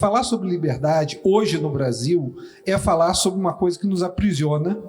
Falar sobre liberdade hoje no Brasil é falar sobre uma coisa que nos aprisiona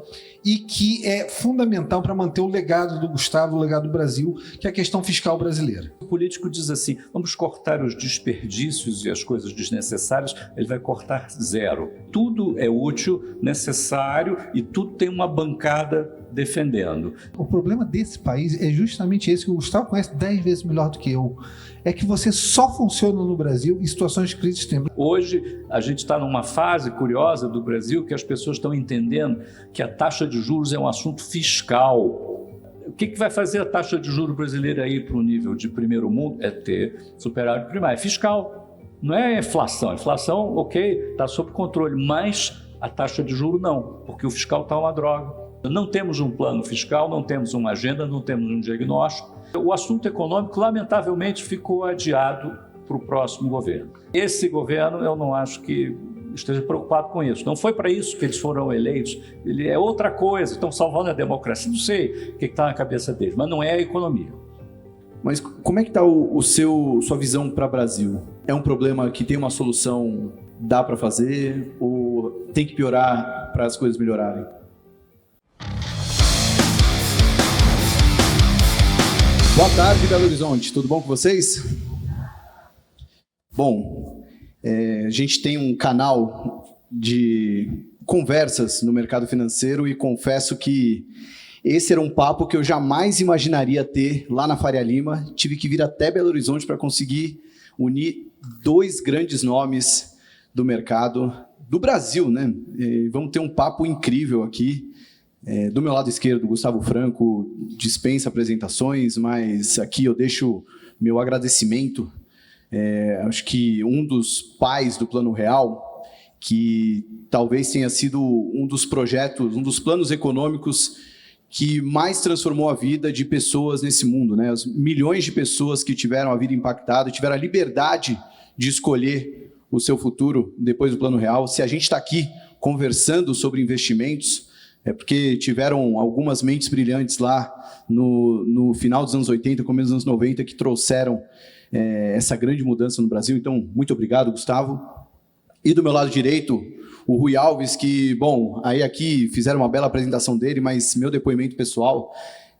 e que é fundamental para manter o legado do Gustavo, o legado do Brasil, que é a questão fiscal brasileira. O político diz assim, vamos cortar os desperdícios e as coisas desnecessárias, ele vai cortar zero. Tudo é útil, necessário e tudo tem uma bancada defendendo. O problema desse país é justamente esse, que o Gustavo conhece 10 vezes melhor do que eu. É que você só funciona no Brasil em situações de crise extrema. Hoje, a gente está numa fase curiosa do Brasil que as pessoas estão entendendo que a taxa de juros é um assunto fiscal. O que vai fazer a taxa de juros brasileira ir para o nível de primeiro mundo? É ter superávit primário. É fiscal, não é inflação. Inflação, ok, está sob controle, mas a taxa de juros não, porque o fiscal está uma droga. Não temos um plano fiscal, não temos uma agenda, não temos um diagnóstico. O assunto econômico, lamentavelmente, ficou adiado para o próximo governo. Esse governo, eu não acho que esteja preocupado com isso. Não foi para isso que eles foram eleitos. Ele é outra coisa, estão salvando a democracia. Não sei o que está na cabeça deles, mas não é a economia. Mas como é que está sua visão para o Brasil? É um problema que tem uma solução, dá para fazer, ou tem que piorar para as coisas melhorarem? Boa tarde, Belo Horizonte. Tudo bom com vocês? Bom, a gente tem um canal de conversas no mercado financeiro e confesso que esse era um papo que eu jamais imaginaria ter lá na Faria Lima. Tive que vir até Belo Horizonte para conseguir unir dois grandes nomes do mercado do Brasil, né? Vamos ter um papo incrível aqui. Do meu lado esquerdo, Gustavo Franco dispensa apresentações, mas aqui eu deixo meu agradecimento. Acho que um dos pais do Plano Real, que talvez tenha sido um dos projetos, um dos planos econômicos que mais transformou a vida de pessoas nesse mundo, né? Os milhões de pessoas que tiveram a vida impactada, tiveram a liberdade de escolher o seu futuro depois do Plano Real. Se a gente está aqui conversando sobre investimentos, é porque tiveram algumas mentes brilhantes lá no final dos anos 80, começo dos anos 90, que trouxeram essa grande mudança no Brasil. Então, muito obrigado, Gustavo. E do meu lado direito, o Rui Alves, que, bom, aí aqui fizeram uma bela apresentação dele, mas meu depoimento pessoal,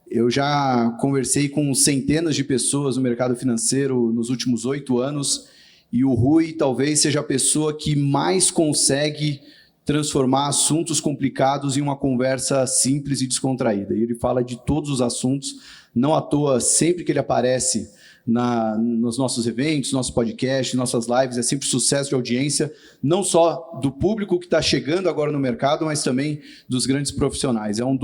eu já conversei com centenas de pessoas no mercado financeiro nos últimos 8 anos, e o Rui talvez seja a pessoa que mais consegue transformar assuntos complicados em uma conversa simples e descontraída. E ele fala de todos os assuntos, não à toa, sempre que ele aparece nos nossos eventos, nossos podcasts, nossas lives, é sempre sucesso de audiência, não só do público que está chegando agora no mercado, mas também dos grandes profissionais. É uma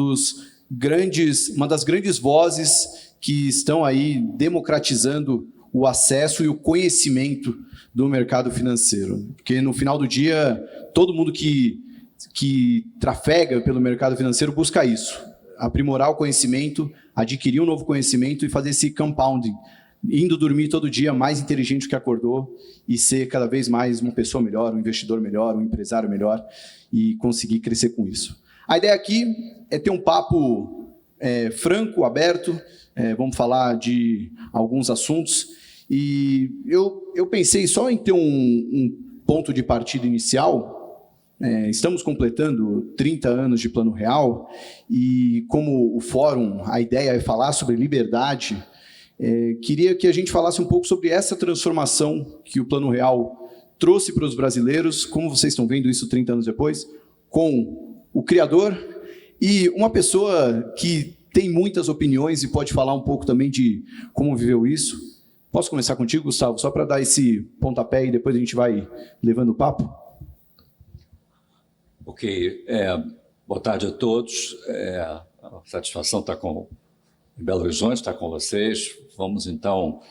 das grandes vozes que estão aí democratizando o acesso e o conhecimento do mercado financeiro. Porque no final do dia, todo mundo que trafega pelo mercado financeiro busca isso, aprimorar o conhecimento, adquirir um novo conhecimento e fazer esse compounding, indo dormir todo dia mais inteligente do que acordou e ser cada vez mais uma pessoa melhor, um investidor melhor, um empresário melhor e conseguir crescer com isso. A ideia aqui é ter um papo franco, aberto, vamos falar de alguns assuntos e eu pensei só em ter um ponto de partida inicial. Estamos completando 30 anos de Plano Real e como o fórum, a ideia é falar sobre liberdade. Queria que a gente falasse um pouco sobre essa transformação que o Plano Real trouxe para os brasileiros, como vocês estão vendo isso 30 anos depois, com o criador e uma pessoa que tem muitas opiniões e pode falar um pouco também de como viveu isso. Posso começar contigo, Gustavo, só para dar esse pontapé e depois a gente vai levando o papo? Ok, boa tarde a todos. A satisfação estar em Belo Horizonte, estar com vocês. Vamos, então,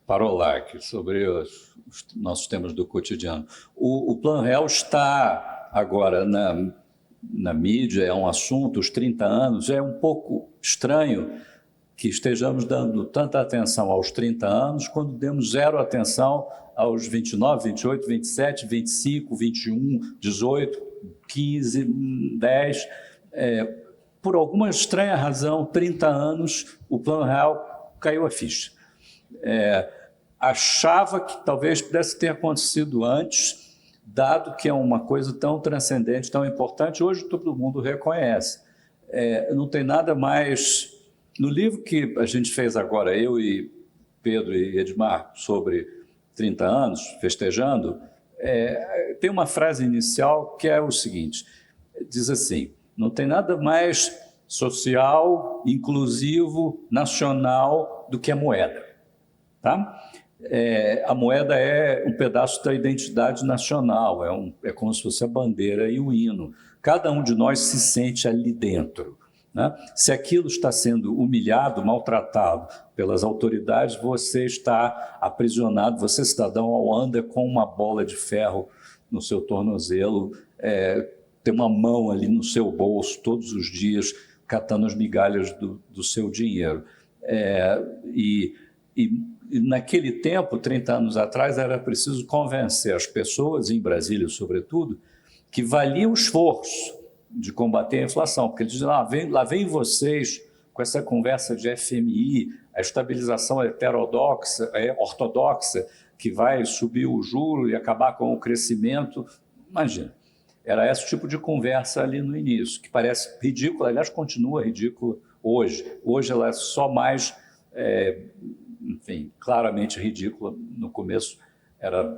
parolar aqui sobre os nossos temas do cotidiano. O Plano Real está agora na mídia, é um assunto, os 30 anos. É um pouco estranho que estejamos dando tanta atenção aos 30 anos quando demos zero atenção aos 29, 28, 27, 25, 21, 18, 15, 10... por alguma estranha razão, 30 anos, o Plano Real caiu a ficha. achava que talvez pudesse ter acontecido antes, dado que é uma coisa tão transcendente, tão importante, hoje todo mundo reconhece. Não tem nada mais... No livro que a gente fez agora, eu e Pedro e Edmar, sobre 30 anos, festejando, tem uma frase inicial que é o seguinte, diz assim, não tem nada mais social, inclusivo, nacional do que a moeda. Tá? A moeda é um pedaço da identidade nacional, é como se fosse a bandeira e o hino. Cada um de nós se sente ali dentro. Né? Se aquilo está sendo humilhado, maltratado pelas autoridades, você está aprisionado, você, cidadão, anda com uma bola de ferro no seu tornozelo, tem uma mão ali no seu bolso todos os dias, catando as migalhas do seu dinheiro. E naquele tempo, 30 anos atrás, era preciso convencer as pessoas, em Brasília sobretudo, que valia o esforço de combater a inflação, porque eles dizem, lá vem vocês com essa conversa de FMI, a estabilização ortodoxa, que vai subir o juro e acabar com o crescimento. Imagina, era esse tipo de conversa ali no início, que parece ridícula, aliás, continua ridícula hoje. Hoje ela é só mais, enfim, claramente ridícula. No começo era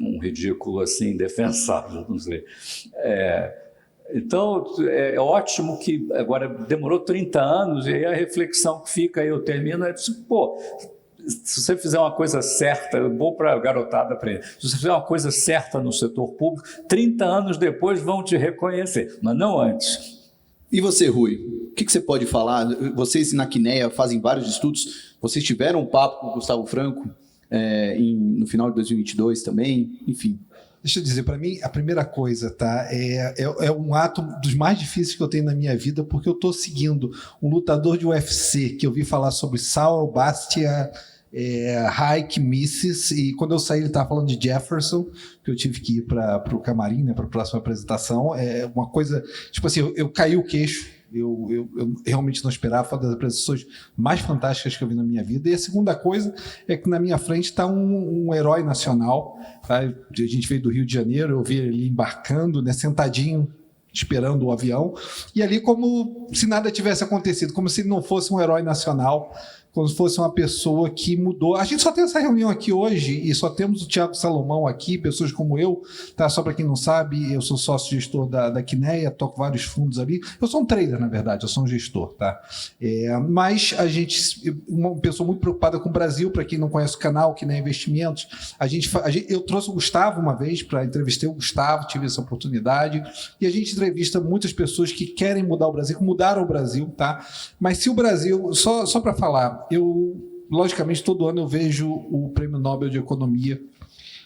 um ridículo assim, indefensável, não sei. Então, é ótimo que agora demorou 30 anos e aí a reflexão que fica, aí eu termino, pô, se você fizer uma coisa certa, é bom para a garotada aprender, se você fizer uma coisa certa no setor público, 30 anos depois vão te reconhecer, mas não antes. E você, Rui, o que você pode falar? Vocês na Quineia fazem vários estudos, vocês tiveram um papo com o Gustavo Franco no final de 2022 também, enfim... Deixa eu dizer, para mim, a primeira coisa, tá? É um ato dos mais difíceis que eu tenho na minha vida, porque eu estou seguindo um lutador de UFC, que eu vi falar sobre Saul, Bastia, Hike, Misses, e quando eu saí ele estava falando de Jefferson, que eu tive que ir para o camarim, né, para a próxima apresentação. É uma coisa, tipo assim, eu caí o queixo. Eu realmente não esperava, foi uma das apresentações mais fantásticas que eu vi na minha vida. E a segunda coisa é que na minha frente está um herói nacional. Tá? A gente veio do Rio de Janeiro, eu vi ele embarcando, né, sentadinho, esperando o avião, e ali como se nada tivesse acontecido, como se ele não fosse um herói nacional, como se fosse uma pessoa que mudou. A gente só tem essa reunião aqui hoje e só temos o Thiago Salomão aqui, pessoas como eu, tá? Só para quem não sabe, eu sou sócio-gestor da Quineia, toco vários fundos ali. Eu sou um trader, na verdade, eu sou um gestor, tá? Mas uma pessoa muito preocupada com o Brasil, para quem não conhece o canal, Quineia Investimentos, eu trouxe o Gustavo uma vez para entrevistar o Gustavo, tive essa oportunidade, e a gente entrevista muitas pessoas que querem mudar o Brasil, que mudaram o Brasil, tá? Mas se o Brasil, só para falar, logicamente, todo ano eu vejo o Prêmio Nobel de Economia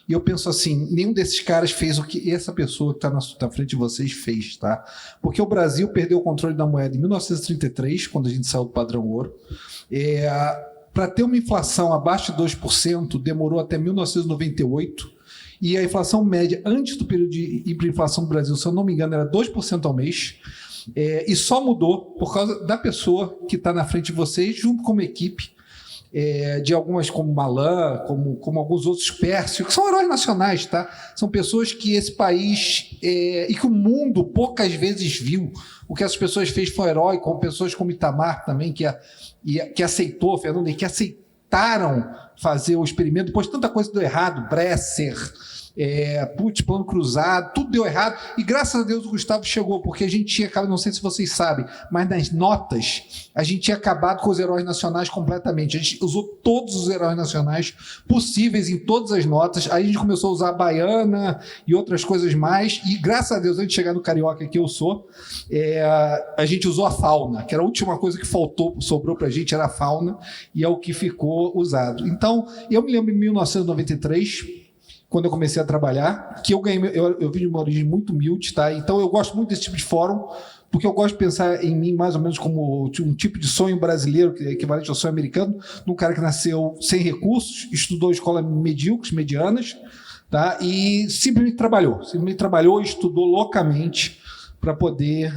e eu penso assim, nenhum desses caras fez o que essa pessoa que está na frente de vocês fez, tá? Porque o Brasil perdeu o controle da moeda em 1933, quando a gente saiu do padrão ouro. Para ter uma inflação abaixo de 2%, demorou até 1998, e a inflação média antes do período de hiperinflação do Brasil, se eu não me engano, era 2% ao mês. E só mudou por causa da pessoa que está na frente de vocês, junto com uma equipe de algumas como Malan, como alguns outros Pércio, que são heróis nacionais, tá? São pessoas que esse país e que o mundo poucas vezes viu. O que essas pessoas fez foi um herói, como pessoas como Itamar também, que aceitou, Fernando, e que aceitaram fazer o experimento, depois tanta coisa deu errado, Bresser, plano cruzado, tudo deu errado, e graças a Deus o Gustavo chegou, porque a gente tinha acabado, não sei se vocês sabem, mas nas notas, a gente tinha acabado com os heróis nacionais completamente, a gente usou todos os heróis nacionais possíveis em todas as notas, aí a gente começou a usar a baiana e outras coisas mais, e graças a Deus, antes de chegar no carioca que eu sou, a gente usou a fauna, que era a última coisa que sobrou pra gente, era a fauna, e é o que ficou usado. Então, eu me lembro em 1993, quando eu comecei a trabalhar, que eu vim de uma origem muito humilde, tá? Então eu gosto muito desse tipo de fórum, porque eu gosto de pensar em mim mais ou menos como um tipo de sonho brasileiro, que é equivalente ao sonho americano, num cara que nasceu sem recursos, estudou escolas medíocres, medianas, tá? E simplesmente trabalhou, estudou loucamente para poder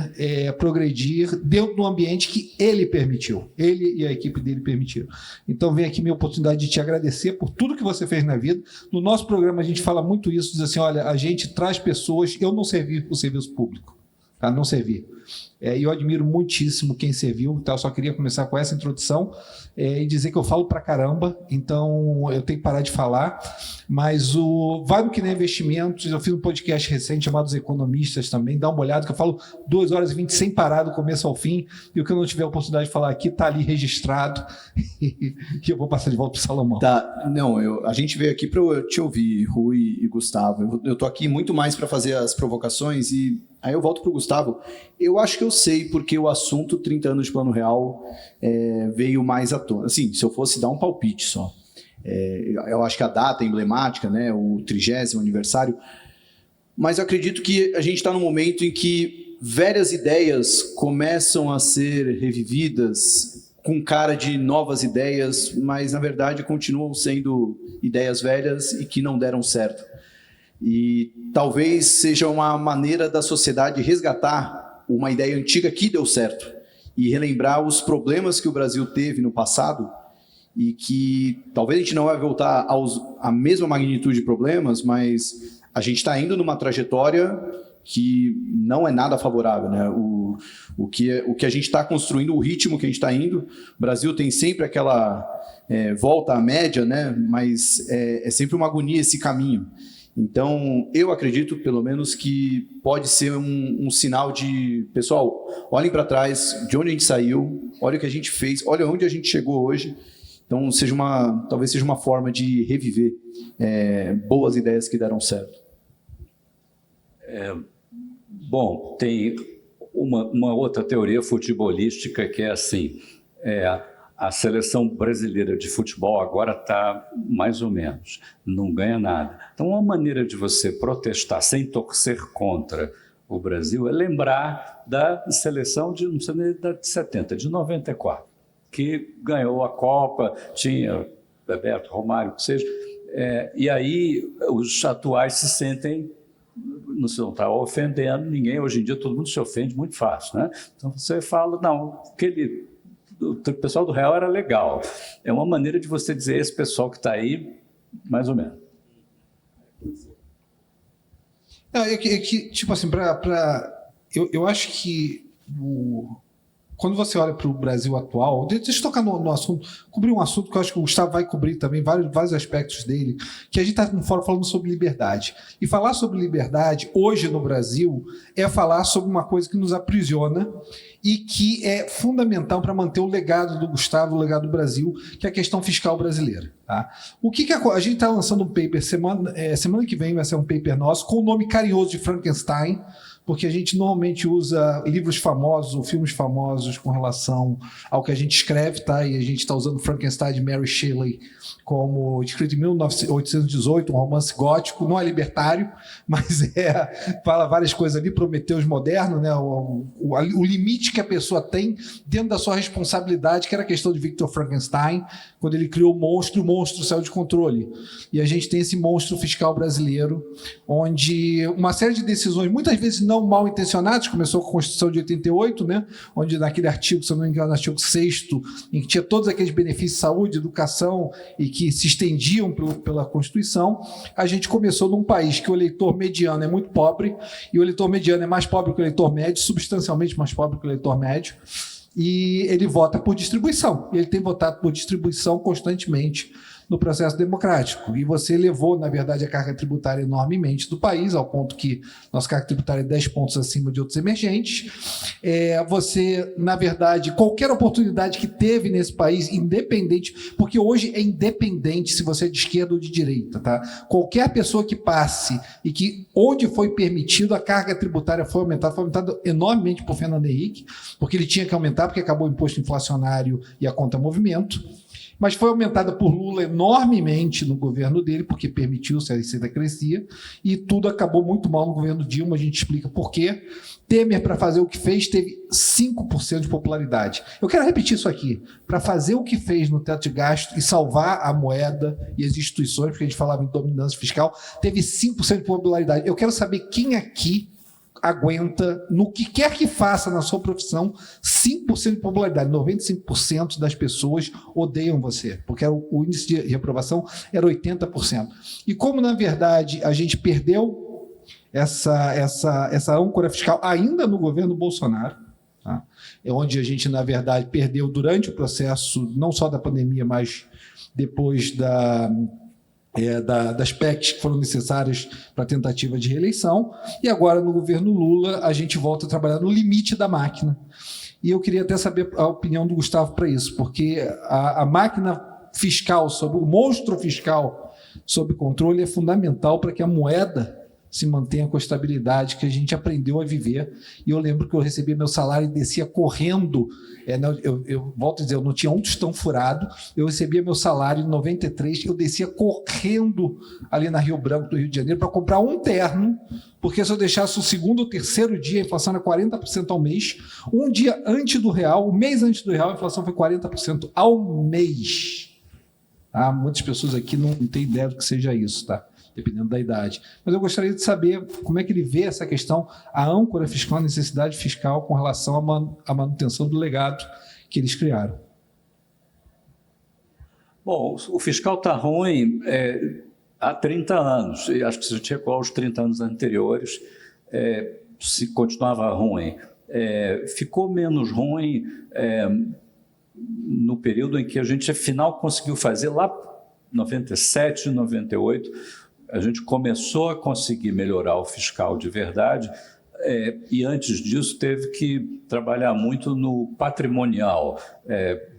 progredir dentro do ambiente que ele permitiu, ele e a equipe dele permitiram. Então vem aqui minha oportunidade de te agradecer por tudo que você fez na vida. No nosso programa a gente fala muito isso, diz assim, olha, a gente traz pessoas, eu não servi para o serviço público, tá? Não servi. E eu admiro muitíssimo quem serviu, então eu só queria começar com essa introdução e dizer que eu falo pra caramba, então eu tenho que parar de falar, mas vai no Que Nem Investimentos, eu fiz um podcast recente chamado Os Economistas também, dá uma olhada, que eu falo 2 horas e 20 sem parar do começo ao fim, e o que eu não tiver a oportunidade de falar aqui está ali registrado, e eu vou passar de volta para o Salomão. Tá, não, a gente veio aqui para eu te ouvir, Rui e Gustavo, eu tô aqui muito mais para fazer as provocações e aí eu volto para o Gustavo. Eu acho que eu sei porque o assunto 30 anos de Plano Real veio mais à tona. Assim, se eu fosse dar um palpite só. Eu acho que a data é emblemática, né, o 30º aniversário, mas eu acredito que a gente está num momento em que velhas ideias começam a ser revividas com cara de novas ideias, mas na verdade continuam sendo ideias velhas e que não deram certo. E talvez seja uma maneira da sociedade resgatar uma ideia antiga que deu certo e relembrar os problemas que o Brasil teve no passado e que talvez a gente não vai voltar à mesma magnitude de problemas, mas a gente está indo numa trajetória que não é nada favorável, né? O que a gente está construindo, o ritmo que a gente está indo, o Brasil tem sempre aquela volta à média, né? Mas é sempre uma agonia esse caminho. Então, eu acredito, pelo menos, que pode ser um sinal de... Pessoal, olhem para trás, de onde a gente saiu, olha o que a gente fez, olha onde a gente chegou hoje. Então, talvez seja uma forma de reviver boas ideias que deram certo. Bom, tem uma outra teoria futebolística que é assim... A seleção brasileira de futebol agora está mais ou menos, não ganha nada. Então, uma maneira de você protestar sem torcer contra o Brasil é lembrar da seleção de 70, de 94, que ganhou a Copa, tinha Bebeto, Romário, o que seja, e aí os atuais se sentem, não está ofendendo ninguém, hoje em dia todo mundo se ofende muito fácil, né? Então você fala, não, o pessoal do Real era legal. É uma maneira de você dizer esse pessoal que está aí, mais ou menos. Tipo assim, eu acho que quando você olha para o Brasil atual, deixa eu tocar no assunto, cobrir um assunto que eu acho que o Gustavo vai cobrir também, vários aspectos dele, que a gente está no fórum falando sobre liberdade. E falar sobre liberdade, hoje no Brasil, é falar sobre uma coisa que nos aprisiona e que é fundamental para manter o legado do Gustavo, o legado do Brasil, que é a questão fiscal brasileira. Tá? A gente está lançando um paper, semana que vem vai ser um paper nosso, com o nome carinhoso de Frankenstein, porque a gente normalmente usa livros famosos ou filmes famosos com relação ao que a gente escreve, tá? E a gente está usando Frankenstein de Mary Shelley como escrito em 1818, um romance gótico, não é libertário, mas fala várias coisas ali, Prometeus moderno, né? O limite que a pessoa tem dentro da sua responsabilidade, que era a questão de Victor Frankenstein, quando ele criou o monstro saiu de controle. E a gente tem esse monstro fiscal brasileiro, onde uma série de decisões, muitas vezes não mal intencionadas, começou com a Constituição de 88, né? Onde naquele artigo, se eu não me engano, artigo 6º, em que tinha todos aqueles benefícios de saúde, educação e que se estendiam pela Constituição, a gente começou num país que o eleitor mediano é muito pobre, e o eleitor mediano é mais pobre que o eleitor médio, substancialmente mais pobre que o eleitor médio, e ele vota por distribuição, e ele tem votado por distribuição constantemente no processo democrático. E você elevou, na verdade, a carga tributária enormemente do país, ao ponto que nossa carga tributária é 10 pontos acima de outros emergentes. Você, na verdade, qualquer oportunidade que teve nesse país, independente, porque hoje é independente se você é de esquerda ou de direita, tá? Qualquer pessoa que passe e que, onde foi permitido, a carga tributária foi aumentada enormemente por Fernando Henrique, porque ele tinha que aumentar, porque acabou o imposto inflacionário e a conta movimento, mas foi aumentada por Lula enormemente no governo dele, porque permitiu-se, a receita crescia, e tudo acabou muito mal no governo Dilma, a gente explica por quê. Temer, para fazer o que fez, teve 5% de popularidade. Eu quero repetir isso aqui. Para fazer o que fez no teto de gasto e salvar a moeda e as instituições, porque a gente falava em dominância fiscal, teve 5% de popularidade. Eu quero saber quem aqui aguenta, no que quer que faça na sua profissão, 5% de popularidade. 95% das pessoas odeiam você, porque o índice de reprovação era 80%. E como, na verdade, a gente perdeu essa âncora fiscal ainda no governo Bolsonaro, tá? É onde a gente, na verdade, perdeu durante o processo, não só da pandemia, mas depois das PECs que foram necessárias para a tentativa de reeleição, e agora no governo Lula a gente volta a trabalhar no limite da máquina. E eu queria até saber a opinião do Gustavo para isso, porque a máquina fiscal, o monstro fiscal sob controle é fundamental para que a moeda se mantenha com a estabilidade que a gente aprendeu a viver. E eu lembro que eu recebia meu salário e descia correndo. Eu volto a dizer, eu não tinha um tostão furado, eu recebia meu salário em 93, eu descia correndo ali na Rio Branco, do Rio de Janeiro, para comprar um terno, porque se eu deixasse o segundo ou terceiro dia, a inflação era 40% ao mês. Um dia antes do real, um mês antes do real, a inflação foi 40% ao mês. Muitas pessoas aqui não têm ideia do que seja isso, tá? Dependendo da idade. Mas eu gostaria de saber como é que ele vê essa questão, a âncora fiscal, a necessidade fiscal com relação à manutenção do legado que eles criaram. Bom, o fiscal está ruim há 30 anos. E acho que se a gente recuar os 30 anos anteriores, se continuava ruim. Ficou menos ruim no período em que a gente, afinal, conseguiu fazer, lá 97, 98, a gente começou a conseguir melhorar o fiscal de verdade, e antes disso teve que trabalhar muito no patrimonial,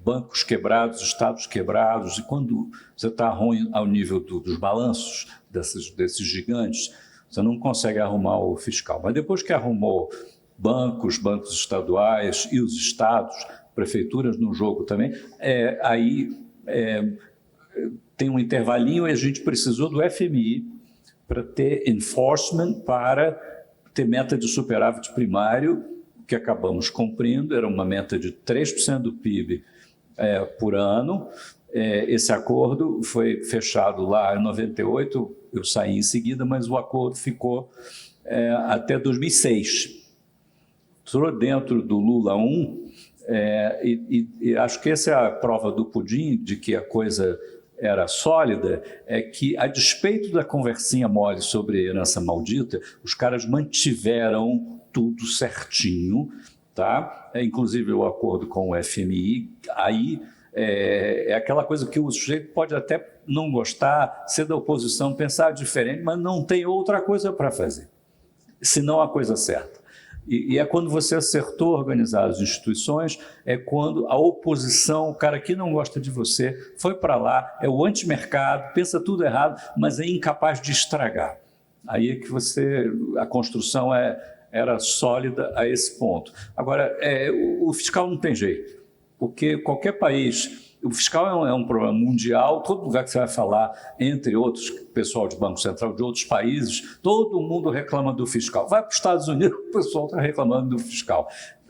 bancos quebrados, estados quebrados, e quando você está ruim ao nível dos balanços desses gigantes, você não consegue arrumar o fiscal. Mas depois que arrumou bancos estaduais e os estados, prefeituras no jogo também, aí tem um intervalinho e a gente precisou do FMI para ter enforcement, para ter meta de superávit primário, que acabamos cumprindo, era uma meta de 3% do PIB por ano. Esse acordo foi fechado lá em 98, eu saí em seguida, mas o acordo ficou até 2006. Entrou dentro do Lula 1, e acho que essa é a prova do pudim de que a coisa era sólida, é que, a despeito da conversinha mole sobre herança maldita, os caras mantiveram tudo certinho, tá? Inclusive o acordo com o FMI, aí é aquela coisa que o sujeito pode até não gostar, ser da oposição, pensar diferente, mas não tem outra coisa para fazer, senão a coisa certa. E é quando você acertou organizar as instituições, é quando a oposição, o cara que não gosta de você, foi para lá, é o antimercado, pensa tudo errado, mas é incapaz de estragar. Aí é que a construção era sólida a esse ponto. Agora, o fiscal não tem jeito, porque qualquer país... O fiscal é um problema mundial, todo lugar que você vai falar, entre outros, pessoal de Banco Central de outros países, todo mundo reclama do fiscal. Vai para os Estados Unidos, o pessoal está reclamando do fiscal.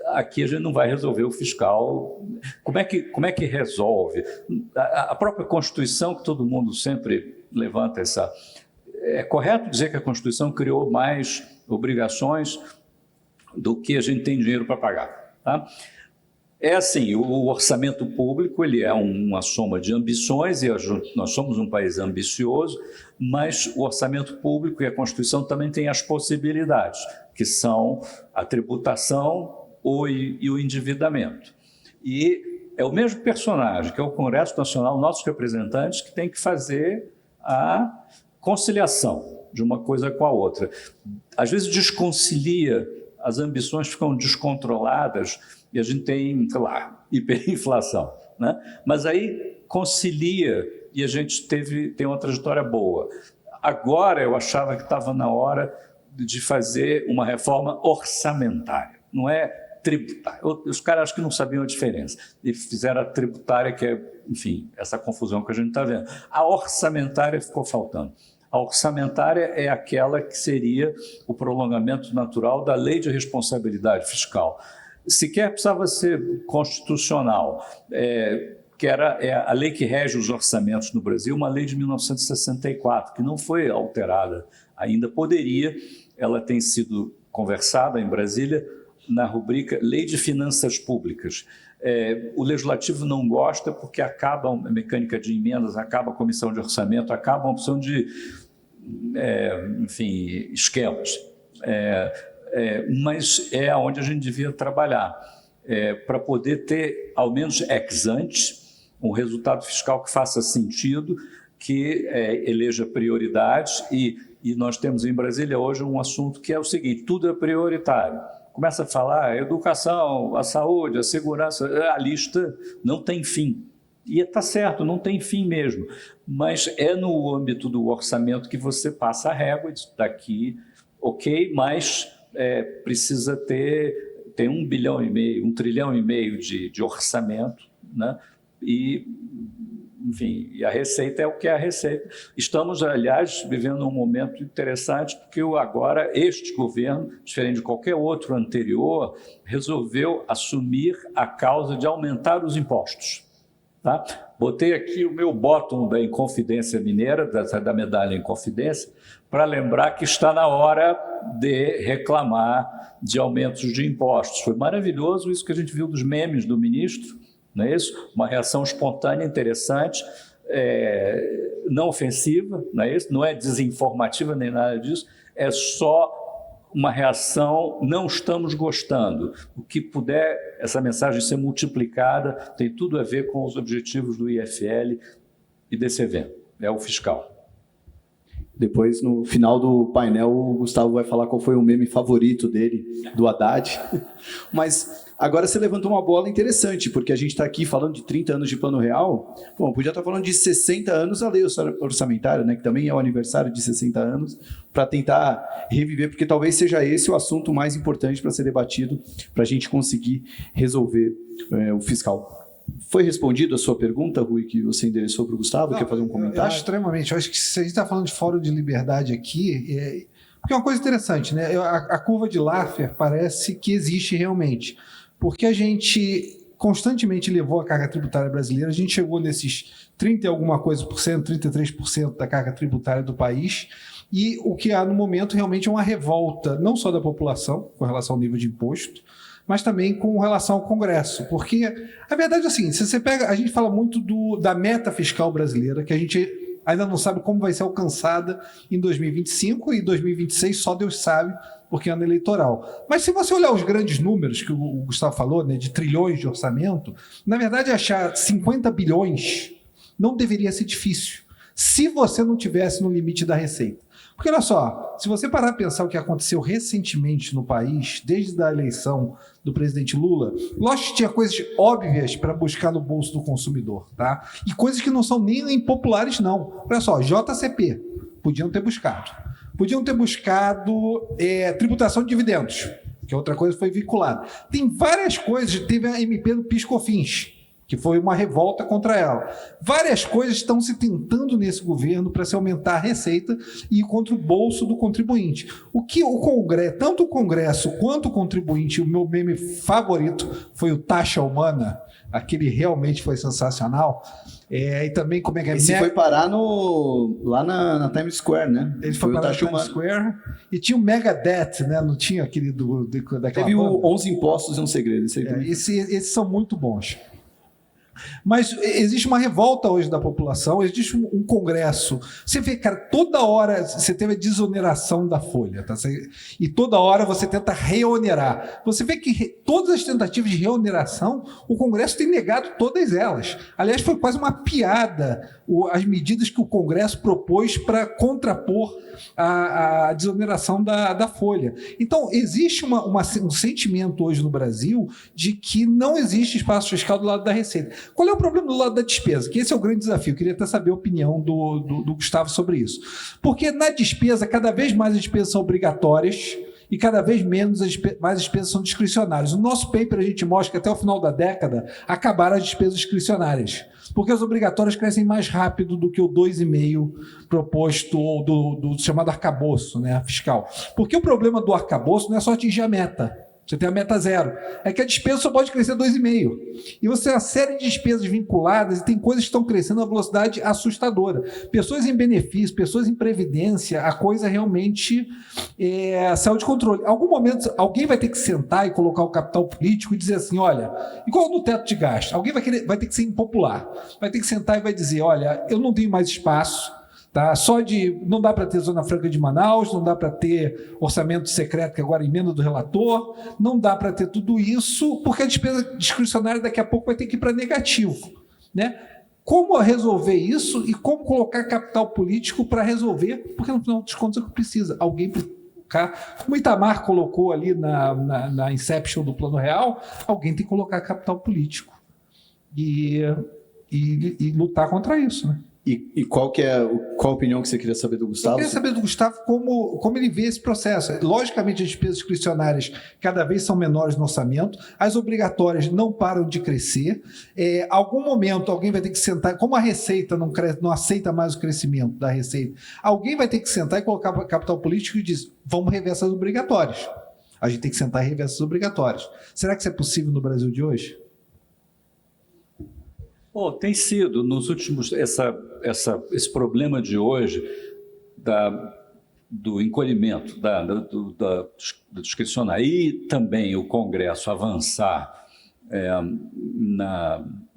Aqui a gente não vai resolver o fiscal. Como é que resolve? A própria Constituição, que todo mundo sempre levanta essa... É correto dizer que a Constituição criou mais obrigações do que a gente tem dinheiro para pagar, tá? É assim, o orçamento público ele é uma soma de ambições, e nós somos um país ambicioso, mas o orçamento público e a Constituição também têm as possibilidades, que são a tributação e o endividamento. E é o mesmo personagem, que é o Congresso Nacional, nossos representantes, que tem que fazer a conciliação de uma coisa com a outra. Às vezes desconcilia, as ambições ficam descontroladas, e a gente tem, sei lá, hiperinflação, né? Mas aí concilia e a gente tem uma trajetória boa. Agora eu achava que estava na hora de fazer uma reforma orçamentária, não é tributária. Os caras acho que não sabiam a diferença e fizeram a tributária, que é, enfim, essa confusão que a gente está vendo. A orçamentária ficou faltando. A orçamentária é aquela que seria o prolongamento natural da Lei de Responsabilidade Fiscal. Sequer precisava ser constitucional, que era a lei que rege os orçamentos no Brasil, uma lei de 1964, que não foi alterada ainda. Poderia, ela tem sido conversada em Brasília na rubrica Lei de Finanças Públicas. O Legislativo não gosta porque acaba a mecânica de emendas, acaba a comissão de orçamento, acaba a opção de, enfim, esquemas. Mas é onde a gente devia trabalhar, para poder ter, ao menos ex ante, um resultado fiscal que faça sentido, que eleja prioridades, e nós temos em Brasília hoje um assunto que é o seguinte: tudo é prioritário. Começa a falar a educação, a saúde, a segurança, a lista não tem fim. E está certo, não tem fim mesmo. Mas é no âmbito do orçamento que você passa a régua, daqui, ok, mas precisa ter 1,5 bilhão, 1,5 trilhão de orçamento, né? Enfim, e a receita é o que é a receita. Estamos, aliás, vivendo um momento interessante, porque agora este governo, diferente de qualquer outro anterior, resolveu assumir a causa de aumentar os impostos. Tá? Botei aqui o meu bottom da Inconfidência Mineira, da medalha Inconfidência, para lembrar que está na hora de reclamar de aumentos de impostos. Foi maravilhoso isso que a gente viu dos memes do ministro, não é isso? Uma reação espontânea, interessante, não ofensiva, não é isso? Não é desinformativa nem nada disso, é só uma reação, não estamos gostando. O que puder, essa mensagem ser multiplicada, tem tudo a ver com os objetivos do IFL e desse evento, é o fiscal. Depois, no final do painel, o Gustavo vai falar qual foi o meme favorito dele, do Haddad. Mas agora você levantou uma bola interessante, porque a gente está aqui falando de 30 anos de Plano Real. Bom, podia estar falando de 60 anos a lei orçamentária, né, que também é o aniversário de 60 anos, para tentar reviver, porque talvez seja esse o assunto mais importante para ser debatido, para a gente conseguir resolver o fiscal. Foi respondido a sua pergunta, Rui, que você endereçou para o Gustavo? Não, quer fazer um comentário? Eu acho extremamente. Eu acho que se a gente está falando de fórum de liberdade aqui, porque é uma coisa interessante, né? A curva de Laffer parece que existe realmente, porque a gente constantemente levou a carga tributária brasileira, a gente chegou nesses 30 e alguma coisa por cento, 33% da carga tributária do país, e o que há no momento realmente é uma revolta, não só da população, com relação ao nível de imposto, mas também com relação ao Congresso, porque a verdade é assim, se você pega, a gente fala muito da meta fiscal brasileira, que a gente ainda não sabe como vai ser alcançada em 2025 e 2026 só Deus sabe, porque é ano eleitoral. Mas se você olhar os grandes números que o Gustavo falou, né, de trilhões de orçamento, na verdade achar 50 bilhões não deveria ser difícil, se você não tivesse no limite da receita. Porque olha só, se você parar para pensar o que aconteceu recentemente no país, desde a eleição do presidente Lula, lógico que tinha coisas óbvias para buscar no bolso do consumidor, tá? E coisas que não são nem impopulares, não. Olha só, JCP, podiam ter buscado. Podiam ter buscado tributação de dividendos, que é outra coisa que foi vinculada. Tem várias coisas, teve a MP do PIS/COFINS, que foi uma revolta contra ela. Várias coisas estão se tentando nesse governo para se aumentar a receita e ir contra o bolso do contribuinte. O que o Congresso, tanto o Congresso quanto o contribuinte, o meu meme favorito foi o Taxa Humana, aquele realmente foi sensacional. E também como é que é? Esse foi parar lá na Times Square, né? Ele foi parar na Times Square e tinha o Megadeth, né? Não tinha aquele daquela Teve banda? o 11 Impostos e um Segredo. Esses são muito bons. Mas existe uma revolta hoje da população, existe um congresso. Você vê, cara, toda hora você teve a desoneração da folha, tá? E toda hora você tenta reonerar. Você vê que todas as tentativas de reoneração, o Congresso tem negado todas elas. Aliás, foi quase uma piada as medidas que o Congresso propôs para contrapor a desoneração da folha. Então, existe um sentimento hoje no Brasil de que não existe espaço fiscal do lado da receita. Qual é o problema do lado da despesa? Que esse é o grande desafio. Eu queria até saber a opinião do Gustavo sobre isso. Porque na despesa, cada vez mais as despesas são obrigatórias e cada vez menos mais despesas são discricionárias. No nosso paper a gente mostra que até o final da década acabaram as despesas discricionárias, porque as obrigatórias crescem mais rápido do que o 2,5% proposto do chamado arcabouço, né, fiscal. Porque o problema do arcabouço não é só atingir a meta. Você tem a meta zero. É que a despesa só pode crescer 2,5%. E você tem uma série de despesas vinculadas e tem coisas que estão crescendo a uma velocidade assustadora. Pessoas em benefício, pessoas em previdência, a coisa realmente saiu de controle. Em algum momento, alguém vai ter que sentar e colocar o capital político e dizer assim, olha, igual no teto de gasto, alguém vai ter que ser impopular. Vai ter que sentar e vai dizer, olha, eu não tenho mais espaço, tá? Não dá para ter Zona Franca de Manaus, não dá para ter orçamento secreto, que agora é emenda do relator, não dá para ter tudo isso, porque a despesa discricionária daqui a pouco vai ter que ir para negativo, né? Como resolver isso e como colocar capital político para resolver, porque no final dos contos é o que precisa. Alguém, como o Itamar colocou ali na Inception do Plano Real, alguém tem que colocar capital político e lutar contra isso, né? E qual a opinião que você queria saber do Gustavo? Eu queria saber do Gustavo como ele vê esse processo. Logicamente, as despesas discricionárias cada vez são menores no orçamento, as obrigatórias não param de crescer. Algum momento, alguém vai ter que sentar, como a Receita não aceita mais o crescimento da Receita, alguém vai ter que sentar e colocar capital político e dizer, vamos rever essas obrigatórias. A gente tem que sentar e rever essas obrigatórias. Será que isso é possível no Brasil de hoje? Tem sido, nos últimos, esse problema de hoje do encolhimento, da discricionária e também o Congresso avançar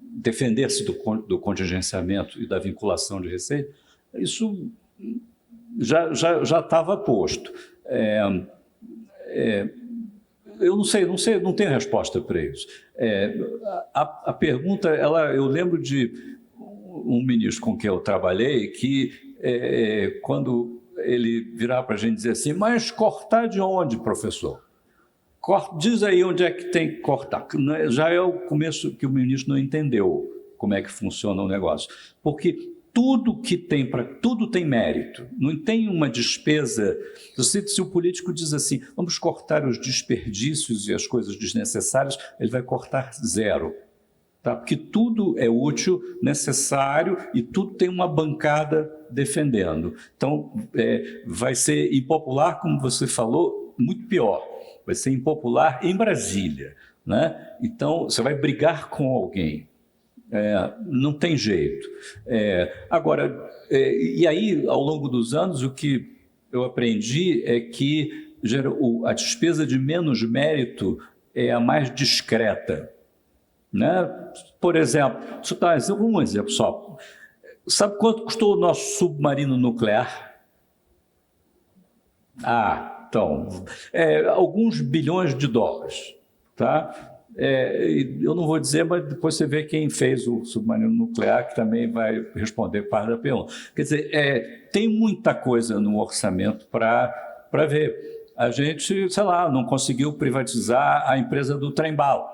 defender-se do contingenciamento e da vinculação de receita, isso já estava posto. Eu não sei, não tenho resposta para isso. A pergunta, eu lembro de um ministro com quem eu trabalhei que, quando ele virava para a gente dizer assim, mas cortar de onde, professor? Diz aí onde é que tem que cortar. Já é o começo que o ministro não entendeu como é que funciona o negócio. Porque tudo tem mérito, não tem uma despesa. Se o político diz assim, vamos cortar os desperdícios e as coisas desnecessárias, ele vai cortar zero, tá? Porque tudo é útil, necessário e tudo tem uma bancada defendendo. Então, vai ser impopular, como você falou, muito pior, vai ser impopular em Brasília, né? Então, você vai brigar com alguém. Não tem jeito. Agora, e aí, ao longo dos anos, o que eu aprendi é que a despesa de menos mérito é a mais discreta, né? Por exemplo, deixa eu dar um exemplo só. Sabe quanto custou o nosso submarino nuclear? Então, alguns bilhões de dólares, tá? Eu não vou dizer, mas depois você vê quem fez o submarino nuclear, que também vai responder parte da pergunta. Quer dizer, tem muita coisa no orçamento para ver. A gente, sei lá, não conseguiu privatizar a empresa do trem-bala.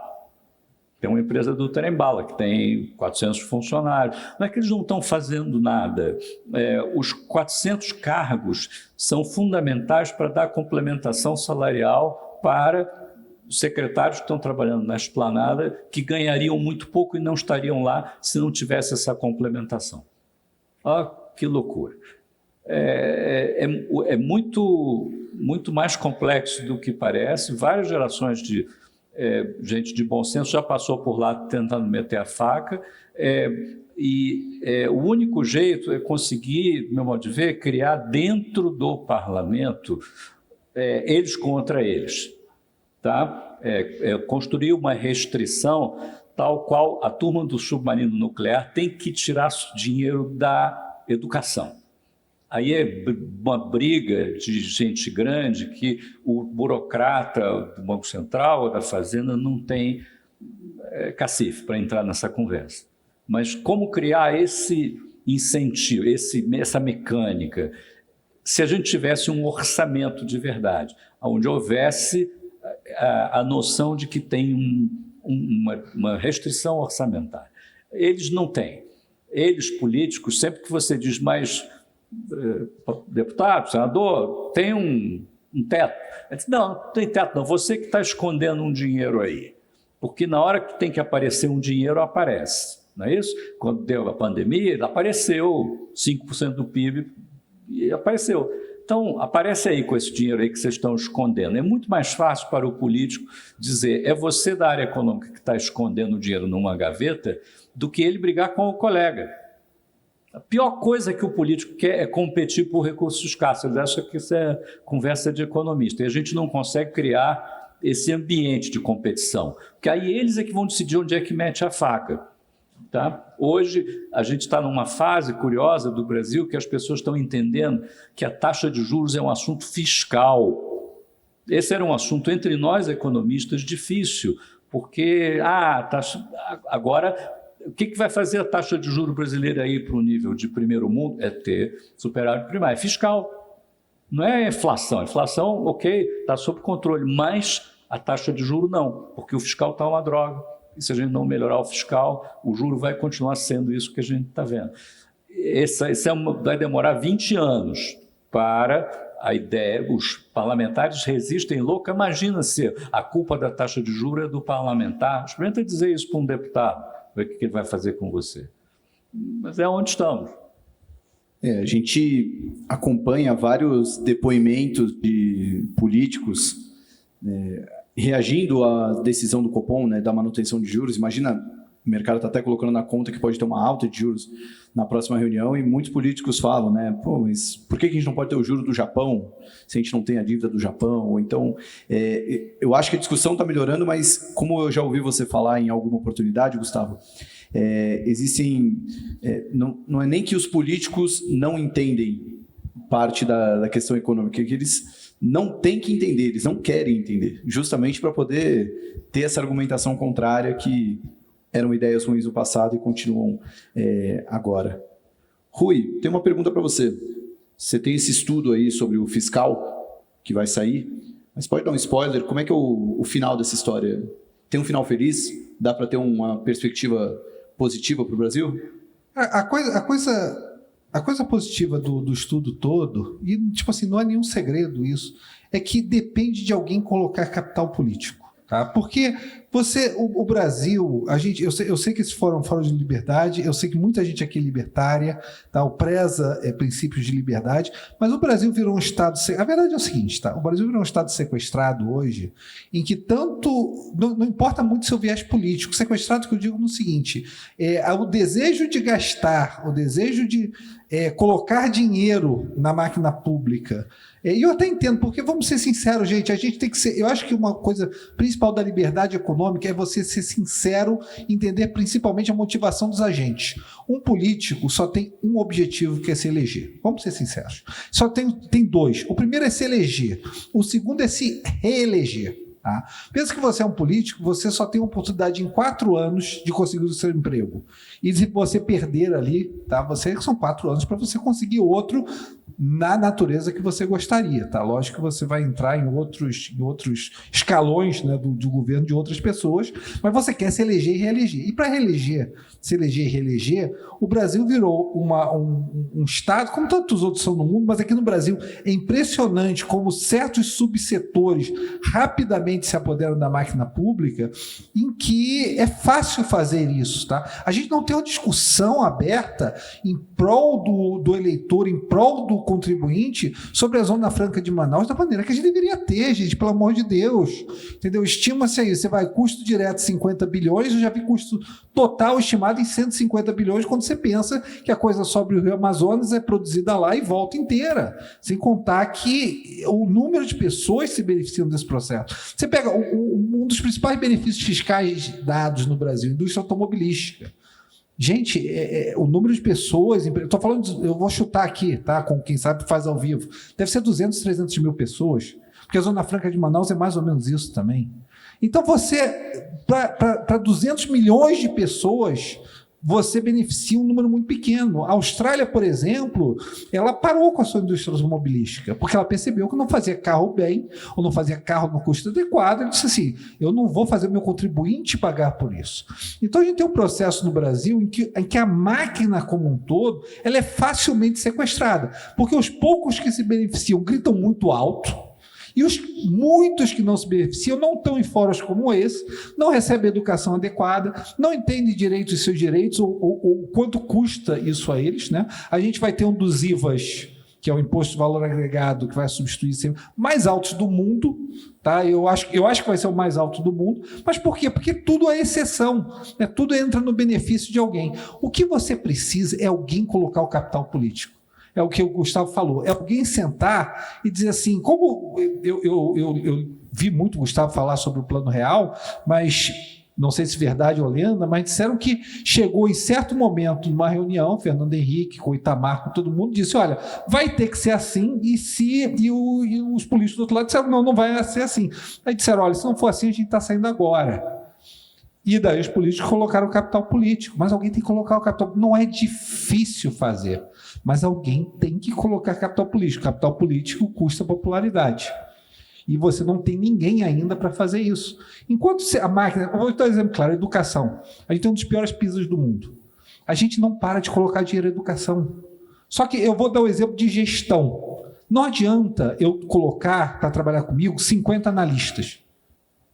Tem uma empresa do trem-bala que tem 400 funcionários. Não é que eles não estão fazendo nada. Os 400 cargos são fundamentais para dar complementação salarial para os secretários que estão trabalhando na esplanada, que ganhariam muito pouco e não estariam lá se não tivesse essa complementação. Olha que loucura. É muito mais complexo do que parece. Várias gerações de gente de bom senso já passou por lá tentando meter a faca, o único jeito é conseguir, no meu modo de ver, criar dentro do parlamento eles contra eles. Tá? Construir uma restrição tal qual a turma do submarino nuclear tem que tirar dinheiro da educação. Aí é uma briga de gente grande que o burocrata do Banco Central ou da Fazenda não tem cacife para entrar nessa conversa. Mas como criar esse incentivo, essa mecânica, se a gente tivesse um orçamento de verdade, onde houvesse a noção de que tem uma restrição orçamentária. Eles não têm. Eles, políticos, sempre que você diz, mas deputado, senador, tem um teto. Ele diz, não tem teto não, você que está escondendo um dinheiro aí. Porque na hora que tem que aparecer um dinheiro, aparece. Não é isso? Quando deu a pandemia, apareceu 5% do PIB e apareceu. Então, aparece aí com esse dinheiro aí que vocês estão escondendo. É muito mais fácil para o político dizer, é você da área econômica que está escondendo o dinheiro numa gaveta, do que ele brigar com o colega. A pior coisa que o político quer é competir por recursos escassos. Ele acha que isso é conversa de economista. E a gente não consegue criar esse ambiente de competição. Porque aí eles é que vão decidir onde é que mete a faca. Tá? Hoje, a gente está numa fase curiosa do Brasil que as pessoas estão entendendo que a taxa de juros é um assunto fiscal. Esse era um assunto entre nós, economistas, difícil, porque agora, o que vai fazer a taxa de juros brasileira ir para o nível de primeiro mundo? É ter superávit primário, é fiscal. Não é inflação. A inflação, ok, está sob controle, mas a taxa de juros não, porque o fiscal está uma droga. E se a gente não melhorar o fiscal, o juro vai continuar sendo isso que a gente está vendo. Vai demorar 20 anos para a ideia. Os parlamentares resistem louca. Imagina se a culpa da taxa de juros é do parlamentar. Experimenta dizer isso para um deputado, ver o que ele vai fazer com você. Mas é onde estamos. A gente acompanha vários depoimentos de políticos reagindo à decisão do Copom, né, da manutenção de juros. Imagina, o mercado está até colocando na conta que pode ter uma alta de juros na próxima reunião, e muitos políticos falam, né, mas por que a gente não pode ter o juro do Japão, se a gente não tem a dívida do Japão? Ou então, eu acho que a discussão está melhorando, mas como eu já ouvi você falar em alguma oportunidade, Gustavo, não é nem que os políticos não entendem parte da questão econômica, é que eles não têm que entender, eles não querem entender, justamente para poder ter essa argumentação contrária que eram ideias ruins no passado e continuam agora. Rui, tem uma pergunta para você. Você tem esse estudo aí sobre o fiscal que vai sair, mas pode dar um spoiler, como é que é o final dessa história? Tem um final feliz? Dá para ter uma perspectiva positiva para o Brasil? A coisa positiva do estudo todo, e tipo assim, não é nenhum segredo isso, é que depende de alguém colocar capital político. Tá? Porque o Brasil, eu sei que esse fórum de liberdade, eu sei que muita gente aqui é libertária, tá? Preza princípios de liberdade, mas o Brasil virou um Estado... A verdade é o seguinte, tá? O Brasil virou um Estado sequestrado hoje, em que tanto... Não importa muito seu viés político, sequestrado que eu digo no seguinte, o desejo de gastar, o desejo de colocar dinheiro na máquina pública. E eu até entendo, porque vamos ser sinceros, gente, a gente tem que ser... Eu acho que uma coisa principal da liberdade econômica é você ser sincero, entender principalmente a motivação dos agentes. Um político só tem um objetivo, que é se eleger. Vamos ser sinceros. Só tem dois. O primeiro é se eleger. O segundo é se reeleger. Tá? Pensa que você é um político, você só tem a oportunidade em 4 anos de conseguir o seu emprego. E se você perder ali, tá? São 4 anos para você conseguir outro na natureza que você gostaria. Tá? Lógico que você vai entrar em outros escalões, né, do governo de outras pessoas, mas você quer se eleger e reeleger. E para se eleger e reeleger, o Brasil virou um Estado, como tantos outros são no mundo, mas aqui no Brasil é impressionante como certos subsetores rapidamente se apoderam da máquina pública, em que é fácil fazer isso. Tá? A gente não tem uma discussão aberta em prol do eleitor, em prol do contribuinte, sobre a Zona Franca de Manaus da maneira que a gente deveria ter, gente, pelo amor de Deus. Entendeu? Estima-se aí, você vai, custo direto 50 bilhões, eu já vi custo total estimado em 150 bilhões, quando você pensa que a coisa sobre o Rio Amazonas é produzida lá e volta inteira. Sem contar que o número de pessoas se beneficiam desse processo. Você pega um dos principais benefícios fiscais dados no Brasil, indústria automobilística. Gente, o número de pessoas... Estou falando, eu vou chutar aqui, tá? Com quem sabe faz ao vivo. Deve ser 200, 300 mil pessoas, porque a Zona Franca de Manaus é mais ou menos isso também. Então, para 200 milhões de pessoas, você beneficia um número muito pequeno. A Austrália, por exemplo, ela parou com a sua indústria automobilística, porque ela percebeu que não fazia carro bem, ou não fazia carro no custo adequado. Ele disse assim, eu não vou fazer o meu contribuinte pagar por isso. Então, a gente tem um processo no Brasil em que a máquina como um todo, ela é facilmente sequestrada, porque os poucos que se beneficiam gritam muito alto, e os muitos que não se beneficiam não estão em fóruns como esse, não recebem educação adequada, não entendem direito os seus direitos ou quanto custa isso a eles. Né? A gente vai ter um dos IVAs que é o imposto de valor agregado, que vai substituir sempre, mais altos do mundo, tá? Eu acho que vai ser o mais alto do mundo. Mas por quê? Porque tudo é exceção, né? Tudo entra no benefício de alguém. O que você precisa é alguém colocar o capital político. É o que o Gustavo falou, é alguém sentar e dizer assim, como eu vi muito o Gustavo falar sobre o Plano Real, mas não sei se verdade ou lenda, mas disseram que chegou em certo momento, numa reunião, Fernando Henrique, com o Itamar, com todo mundo, disse, olha, vai ter que ser assim, e os políticos do outro lado disseram, não vai ser assim. Aí disseram, olha, se não for assim, a gente está saindo agora. E daí os políticos colocaram o capital político, mas alguém tem que colocar o capital. Não é difícil fazer, mas alguém tem que colocar capital político. Capital político custa popularidade. E você não tem ninguém ainda para fazer isso. Enquanto a máquina... Vou dar um exemplo claro, educação. A gente tem um dos piores pisos do mundo. A gente não para de colocar dinheiro em educação. Só que eu vou dar um exemplo de gestão. Não adianta eu colocar, para trabalhar comigo, 50 analistas.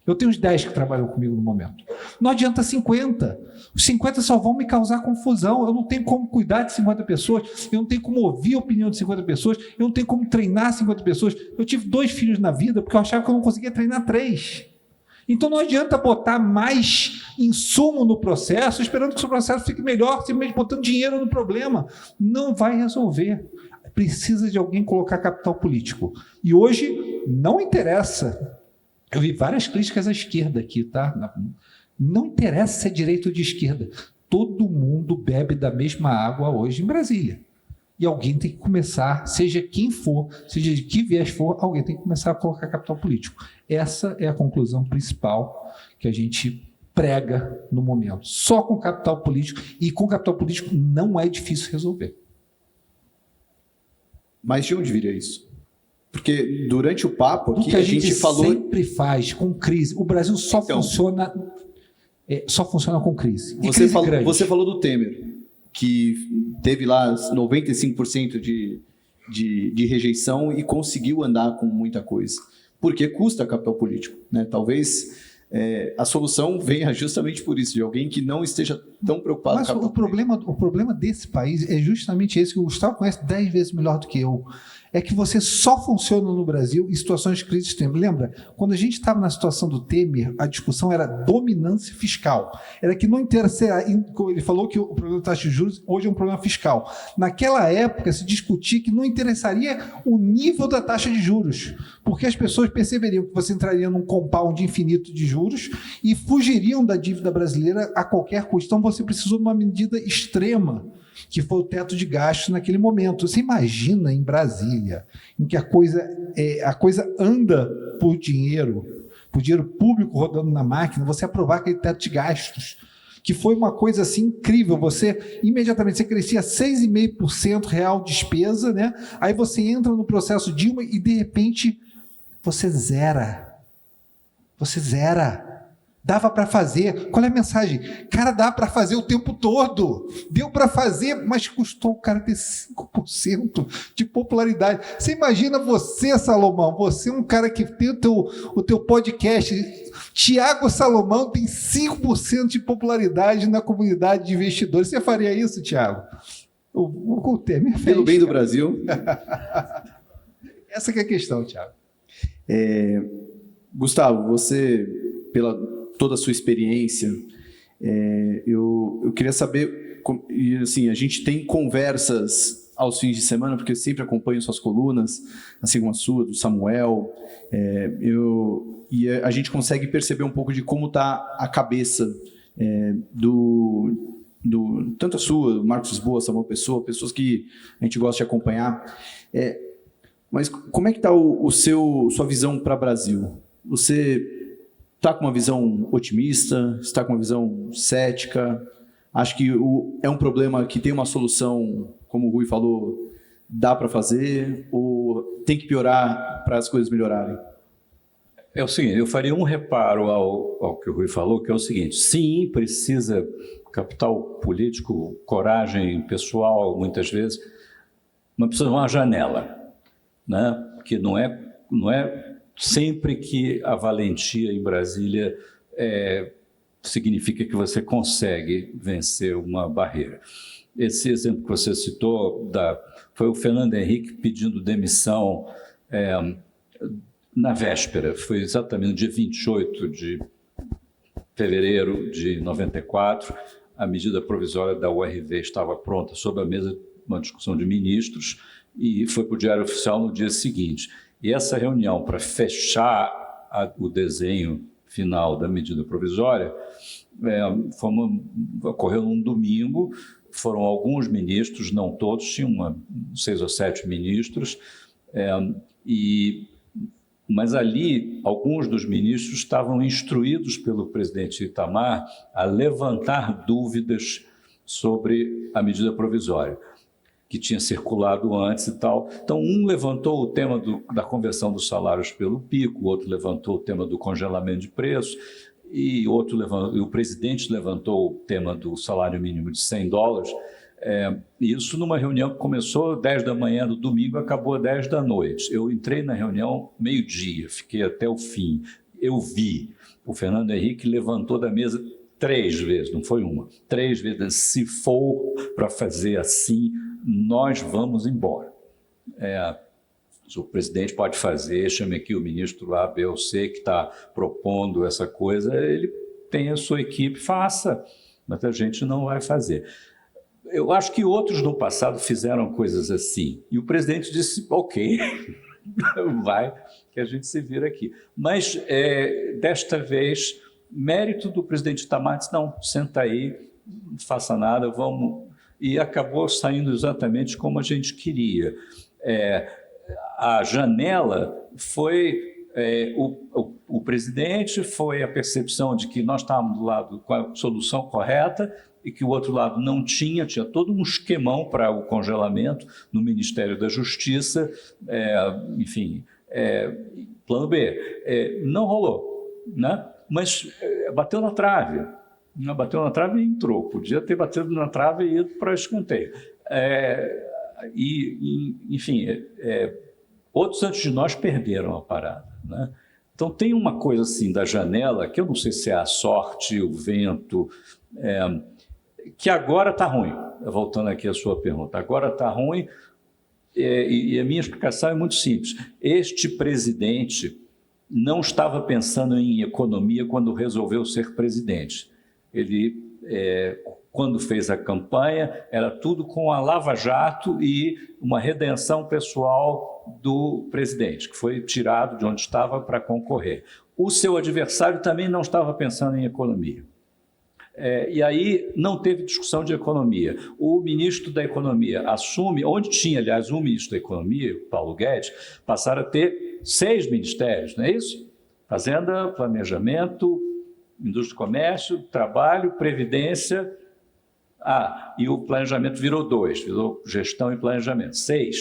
Eu tenho uns 10 que trabalham comigo no momento. Não adianta 50. Os 50 só vão me causar confusão. Eu não tenho como cuidar de 50 pessoas, eu não tenho como ouvir a opinião de 50 pessoas, eu não tenho como treinar 50 pessoas. Eu tive 2 filhos na vida porque eu achava que eu não conseguia treinar 3. Então não adianta botar mais insumo no processo, esperando que o processo fique melhor, simplesmente botando dinheiro no problema. Não vai resolver. Precisa de alguém colocar capital político. E hoje não interessa. Eu vi várias críticas à esquerda aqui, tá? Não interessa se é direita ou de esquerda. Todo mundo bebe da mesma água hoje em Brasília. E alguém tem que começar, seja quem for, seja de que viés for, alguém tem que começar a colocar capital político. Essa é a conclusão principal que a gente prega no momento. Só com capital político, e com capital político não é difícil resolver. Mas de onde viria isso? Porque durante o papo aqui a gente falou... sempre faz com crise. O Brasil só funciona com crise. Você falou do Temer, que teve lá 95% de rejeição e conseguiu andar com muita coisa. Porque custa capital político, né? Talvez a solução venha justamente por isso, de alguém que não esteja tão preocupado com capital político. O problema desse país é justamente esse, que o Gustavo conhece 10 vezes melhor do que eu. É que você só funciona no Brasil em situações de crise extrema. Lembra? Quando a gente estava na situação do Temer, a discussão era dominância fiscal. Era que não interessa. Ele falou que o problema da taxa de juros hoje é um problema fiscal. Naquela época, se discutia que não interessaria o nível da taxa de juros, porque as pessoas perceberiam que você entraria num compound infinito de juros e fugiriam da dívida brasileira a qualquer custo. Então, você precisou de uma medida extrema, que foi o teto de gastos naquele momento. Você imagina em Brasília, em que a coisa anda por dinheiro público rodando na máquina, você aprovar aquele teto de gastos, que foi uma coisa assim incrível. Você imediatamente crescia 6,5% real despesa, né? Aí você entra no processo Dilma e de repente você zera. Dava para fazer. Qual é a mensagem? Cara, dá para fazer o tempo todo. Deu para fazer, mas custou o cara ter 5% de popularidade. Você imagina você, Salomão, você é um cara que tem o teu podcast. Tiago Salomão tem 5% de popularidade na comunidade de investidores. Você faria isso, Tiago? O Temer fez. Pelo bem do Brasil. Essa que é a questão, Tiago. Gustavo, você, pela toda a sua experiência, eu queria saber, e assim, a gente tem conversas aos fins de semana, porque eu sempre acompanho suas colunas, assim como a sua, do Samuel, e a gente consegue perceber um pouco de como está a cabeça tanto a sua, do Marcos Lisboa, Samuel Pessoa, pessoas que a gente gosta de acompanhar. Mas como é que está sua visão para o Brasil? Você está com uma visão otimista? Está com uma visão cética? Acho que é um problema que tem uma solução, como o Rui falou, dá para fazer? Ou tem que piorar para as coisas melhorarem? É o seguinte, eu faria um reparo ao que o Rui falou, que é o seguinte: sim, precisa capital político, coragem pessoal, muitas vezes, mas precisa de uma janela, né? Porque não é sempre que a valentia em Brasília significa que você consegue vencer uma barreira. esse exemplo que você citou, foi o Fernando Henrique pedindo demissão na véspera, foi exatamente no dia 28 de fevereiro de 94, a medida provisória da URV estava pronta sob a mesa de uma discussão de ministros e foi para o Diário Oficial no dia seguinte. E essa reunião, para fechar o desenho final da medida provisória, ocorreu num domingo, foram alguns ministros, não todos, tinham 6 ou 7 ministros, mas ali alguns dos ministros estavam instruídos pelo presidente Itamar a levantar dúvidas sobre a medida provisória, que tinha circulado antes e tal. Então, um levantou o tema da conversão dos salários pelo pico, o outro levantou o tema do congelamento de preços, e o presidente levantou o tema do salário mínimo de $100, isso numa reunião que começou às 10 da manhã do domingo e acabou às 10 da noite. Eu entrei na reunião meio-dia, fiquei até o fim. Eu vi, o Fernando Henrique levantou da mesa 3 vezes, não foi uma, 3 vezes, se for para fazer assim, nós vamos embora. O presidente pode fazer, chame aqui o ministro A, B ou C que está propondo essa coisa, ele tem a sua equipe, faça, mas a gente não vai fazer. Eu acho que outros no passado fizeram coisas assim, e o presidente disse, ok, vai, que a gente se vira aqui. Mas, desta vez, mérito do presidente Itamar, disse, não, senta aí, não faça nada, vamos... E acabou saindo exatamente como a gente queria. A janela foi o presidente, foi a percepção de que nós estávamos do lado com a solução correta e que o outro lado não tinha todo um esquemão para o congelamento no Ministério da Justiça, enfim, plano B. Não rolou, né? Mas bateu na trave. Bateu na trave e entrou. Podia ter batido na trave e ido para escanteio. Enfim, outros antes de nós perderam a parada, né? Então, tem uma coisa assim da janela, que eu não sei se é a sorte, o vento, que agora está ruim. Voltando aqui à sua pergunta, agora está ruim, e a minha explicação é muito simples. Este presidente não estava pensando em economia quando resolveu ser presidente. Ele, quando fez a campanha, era tudo com a Lava Jato e uma redenção pessoal do presidente, que foi tirado de onde estava para concorrer. O seu adversário também não estava pensando em economia. E aí não teve discussão de economia. O ministro da Economia assume, onde tinha, aliás, um ministro da Economia, Paulo Guedes, passaram a ter 6 ministérios, não é isso? Fazenda, Planejamento, Indústria e Comércio, Trabalho, Previdência, e o planejamento virou 2, virou Gestão e Planejamento, 6.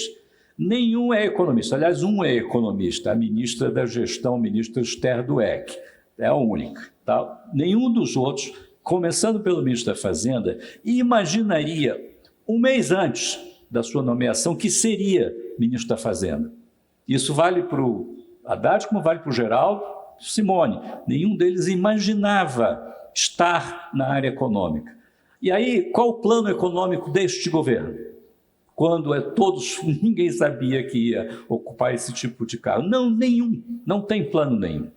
Nenhum é economista, aliás, um é economista, a ministra da Gestão, a ministra Esther Dweck, é a única. Tá? Nenhum dos outros, começando pelo ministro da Fazenda, imaginaria, um mês antes da sua nomeação, que seria ministro da Fazenda. Isso vale para o Haddad, como vale para o Geraldo, Simone. Nenhum deles imaginava estar na área econômica. E aí, qual o plano econômico deste governo? Quando ninguém sabia que ia ocupar esse tipo de cargo. Não, nenhum, não tem plano nenhum.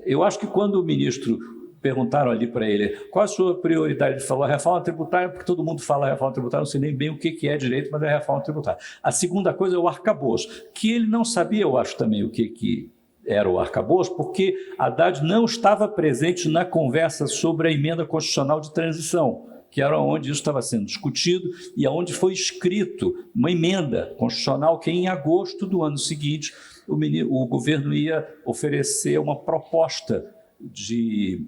Eu acho que quando o ministro, perguntaram ali para ele, qual a sua prioridade? Ele falou, a reforma tributária, porque todo mundo fala reforma tributária, não sei nem bem o que é direito, mas é reforma tributária. A segunda coisa é o arcabouço, que ele não sabia, eu acho também, o que era o arcabouço, porque Haddad não estava presente na conversa sobre a emenda constitucional de transição, que era onde isso estava sendo discutido e onde foi escrito uma emenda constitucional que em agosto do ano seguinte o governo ia oferecer uma proposta de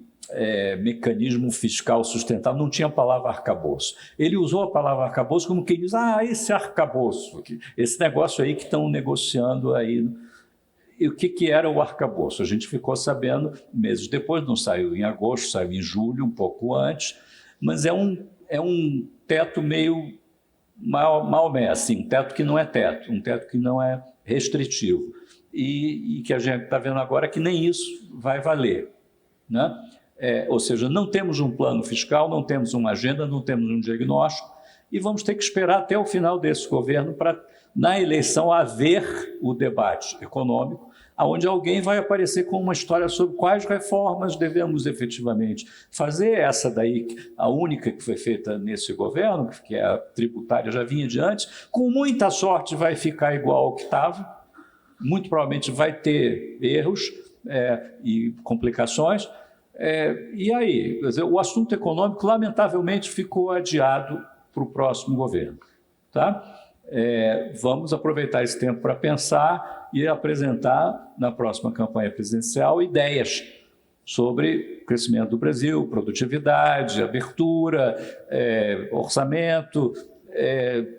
mecanismo fiscal sustentável, não tinha a palavra arcabouço. Ele usou a palavra arcabouço como quem diz, esse arcabouço, esse negócio aí que estão negociando aí. E o que era o arcabouço? A gente ficou sabendo meses depois, não saiu em agosto, saiu em julho, um pouco antes, mas é um teto meio Maomé, assim, um teto que não é teto, um teto que não é restritivo. E que a gente está vendo agora que nem isso vai valer, né? Ou seja, não temos um plano fiscal, não temos uma agenda, não temos um diagnóstico, e vamos ter que esperar até o final desse governo para, na eleição, haver o debate econômico, onde alguém vai aparecer com uma história sobre quais reformas devemos efetivamente fazer. Essa daí, a única que foi feita nesse governo, que é a tributária, já vinha de antes, com muita sorte vai ficar igual ao que estava, muito provavelmente vai ter erros e complicações. E aí, quer dizer, o assunto econômico, lamentavelmente, ficou adiado para o próximo governo. Tá? Vamos aproveitar esse tempo para pensar e apresentar na próxima campanha presidencial ideias sobre o crescimento do Brasil, produtividade, abertura, orçamento,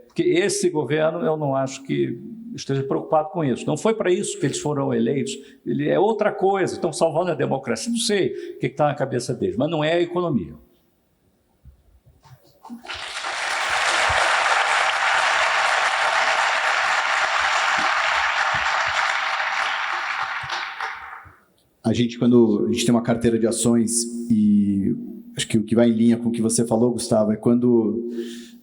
porque esse governo eu não acho que esteja preocupado com isso. Não foi para isso que eles foram eleitos, ele é outra coisa, estão salvando a democracia, não sei o que está na cabeça deles, mas não é a economia. Quando a gente tem uma carteira de ações, e acho que o que vai em linha com o que você falou, Gustavo, é quando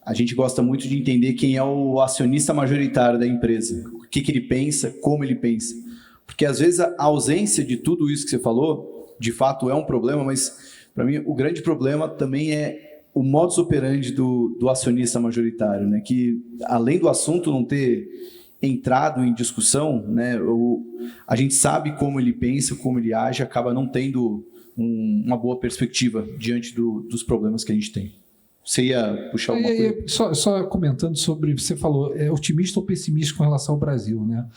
a gente gosta muito de entender quem é o acionista majoritário da empresa, o que ele pensa, como ele pensa. Porque, às vezes, a ausência de tudo isso que você falou, de fato, é um problema, mas, para mim, o grande problema também é o modus operandi do acionista majoritário, né? Que, além do assunto não ter entrado em discussão, né, a gente sabe como ele pensa, como ele age, acaba não tendo uma boa perspectiva diante dos problemas que a gente tem. Você ia puxar alguma coisa? Só comentando sobre, você falou, otimista ou pessimista com relação ao Brasil, né?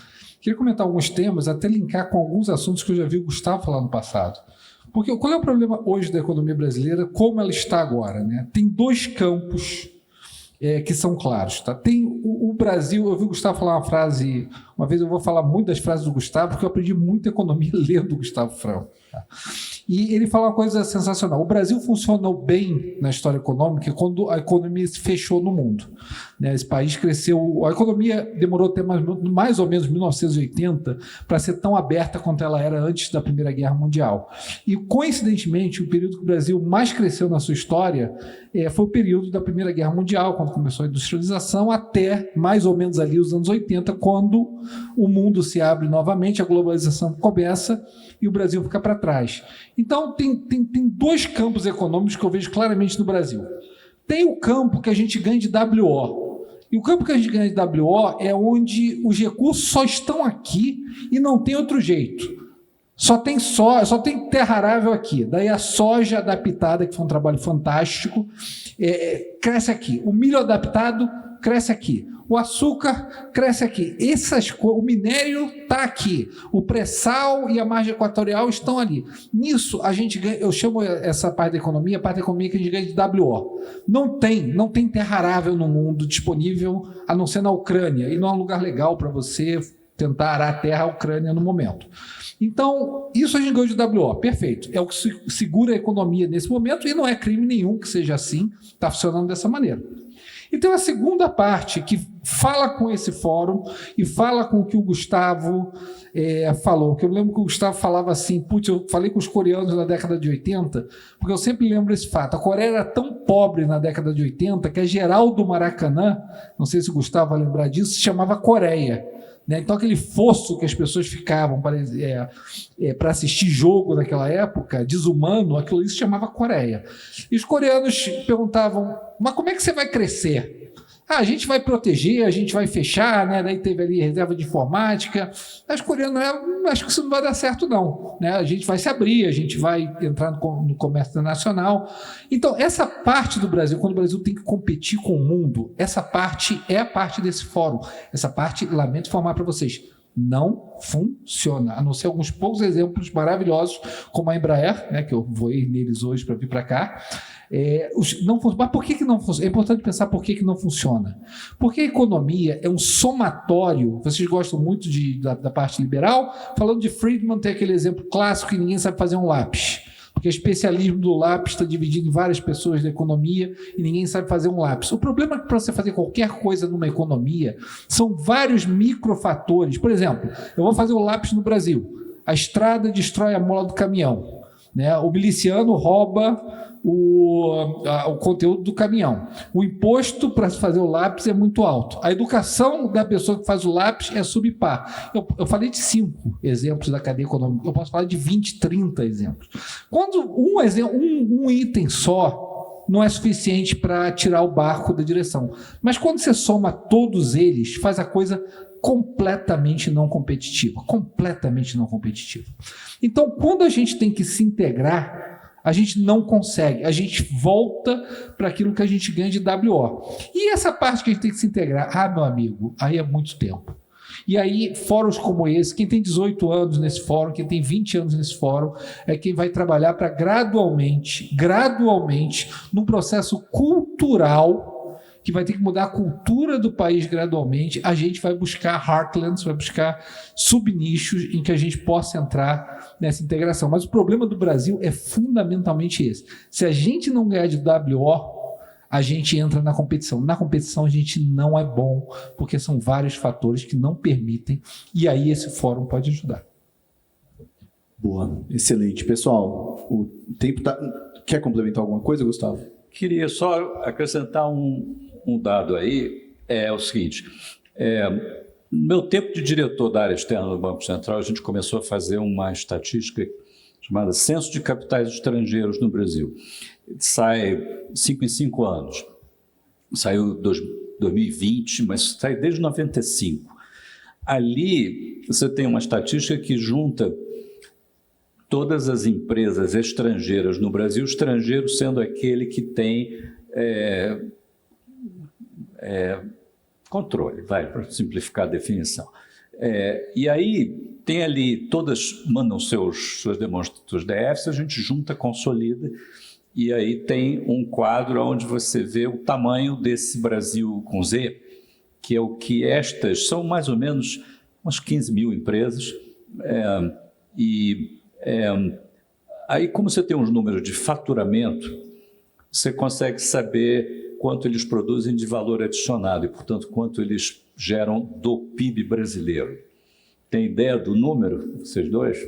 Queria comentar alguns temas, até linkar com alguns assuntos que eu já vi o Gustavo falar no passado. Porque qual é o problema hoje da economia brasileira, como ela está agora, né? Tem dois campos que são claros. Tá? Tem o Brasil, eu vi o Gustavo falar uma frase, uma vez eu vou falar muito das frases do Gustavo, porque eu aprendi muito economia lendo o Gustavo Franco. Tá? E ele fala uma coisa sensacional. O Brasil funcionou bem na história econômica quando a economia se fechou no mundo. Né? Esse país cresceu... A economia demorou até mais ou menos 1980 para ser tão aberta quanto ela era antes da Primeira Guerra Mundial. E, coincidentemente, o período que o Brasil mais cresceu na sua história foi o período da Primeira Guerra Mundial, quando começou a industrialização, até mais ou menos ali os anos 80, quando o mundo se abre novamente, a globalização começa e o Brasil fica para trás. Então, tem dois campos econômicos que eu vejo claramente no Brasil. Tem o campo que a gente ganha de WO. E o campo que a gente ganha de WO é onde os recursos só estão aqui e não tem outro jeito. Só tem terra arável aqui. Daí a soja adaptada, que foi um trabalho fantástico, cresce aqui. O milho adaptado cresce aqui. O açúcar cresce aqui. O minério está aqui. O pré-sal e a margem equatorial estão ali. Nisso, a gente ganha, eu chamo essa parte da economia, a parte da economia que a gente ganha de WO. Não tem terra arável no mundo disponível, a não ser na Ucrânia. E não é um lugar legal para você tentar arar a terra à Ucrânia no momento. Então, isso a gente ganhou de WO, perfeito. É o que segura a economia nesse momento e não é crime nenhum que seja assim, está funcionando dessa maneira. E tem uma segunda parte que fala com esse fórum e fala com o que o Gustavo falou. Que eu lembro que o Gustavo falava assim, eu falei com os coreanos na década de 80, porque eu sempre lembro esse fato. A Coreia era tão pobre na década de 80 que a geral do Maracanã, não sei se o Gustavo vai lembrar disso, se chamava Coreia. Né? Então, aquele fosso que as pessoas ficavam para assistir jogo naquela época, desumano, aquilo isso se chamava Coreia. E os coreanos perguntavam, mas como é que você vai crescer? A gente vai proteger, a gente vai fechar, né? Daí teve ali reserva de informática. Os coreanos, acho que isso não vai dar certo, não. Né? A gente vai se abrir, a gente vai entrar no comércio internacional. Então, essa parte do Brasil, quando o Brasil tem que competir com o mundo, essa parte é a parte desse fórum. Essa parte, lamento informar para vocês, não funciona, a não ser alguns poucos exemplos maravilhosos, como a Embraer, né, que eu vou ir neles hoje para vir para cá. Mas por que não funciona? É importante pensar por que não funciona. Porque a economia é um somatório. Vocês gostam muito da parte liberal? Falando de Friedman, tem aquele exemplo clássico que ninguém sabe fazer um lápis. Porque o especialismo do lápis está dividido em várias pessoas da economia e ninguém sabe fazer um lápis. O problema é que para você fazer qualquer coisa numa economia, são vários microfatores. Por exemplo, eu vou fazer o lápis no Brasil. A estrada destrói a mola do caminhão. né? O miliciano rouba o conteúdo do caminhão. O imposto para fazer o lápis é muito alto. A educação da pessoa que faz o lápis é subpar. Eu falei de 5 exemplos da cadeia econômica. Eu posso falar de 20, 30 exemplos. Quando um item só não é suficiente para tirar o barco da direção. Mas quando você soma todos eles, faz a coisa completamente não competitiva. Completamente não competitiva. Então, quando a gente tem que se integrar, a gente não consegue, a gente volta para aquilo que a gente ganha de WO. E essa parte que a gente tem que se integrar, meu amigo, aí é muito tempo. E aí, fóruns como esse, quem tem 18 anos nesse fórum, quem tem 20 anos nesse fórum, é quem vai trabalhar para gradualmente, num processo cultural, que vai ter que mudar a cultura do país gradualmente, a gente vai buscar heartlands, vai buscar subnichos em que a gente possa entrar nessa integração. Mas o problema do Brasil é fundamentalmente esse. Se a gente não ganhar de WO, a gente entra na competição. Na competição a gente não é bom, porque são vários fatores que não permitem, e aí esse fórum pode ajudar. Boa, excelente. Pessoal, o tempo tá... Quer complementar alguma coisa, Gustavo? Queria só acrescentar um dado aí, é o seguinte, no meu tempo de diretor da área externa do Banco Central, a gente começou a fazer uma estatística chamada Censo de Capitais Estrangeiros no Brasil. Sai 5 em 5 anos, saiu 2020, mas sai desde 95. Ali você tem uma estatística que junta todas as empresas estrangeiras no Brasil, estrangeiro sendo aquele que tem controle, para simplificar a definição. E aí tem ali, todas mandam suas demonstrações DFs, a gente junta, consolida, e aí tem um quadro onde você vê o tamanho desse Brasil com Z, que é o que estas são mais ou menos umas 15 mil empresas, aí como você tem uns números de faturamento, você consegue saber quanto eles produzem de valor adicionado e, portanto, quanto eles geram do PIB brasileiro. Tem ideia do número, vocês dois?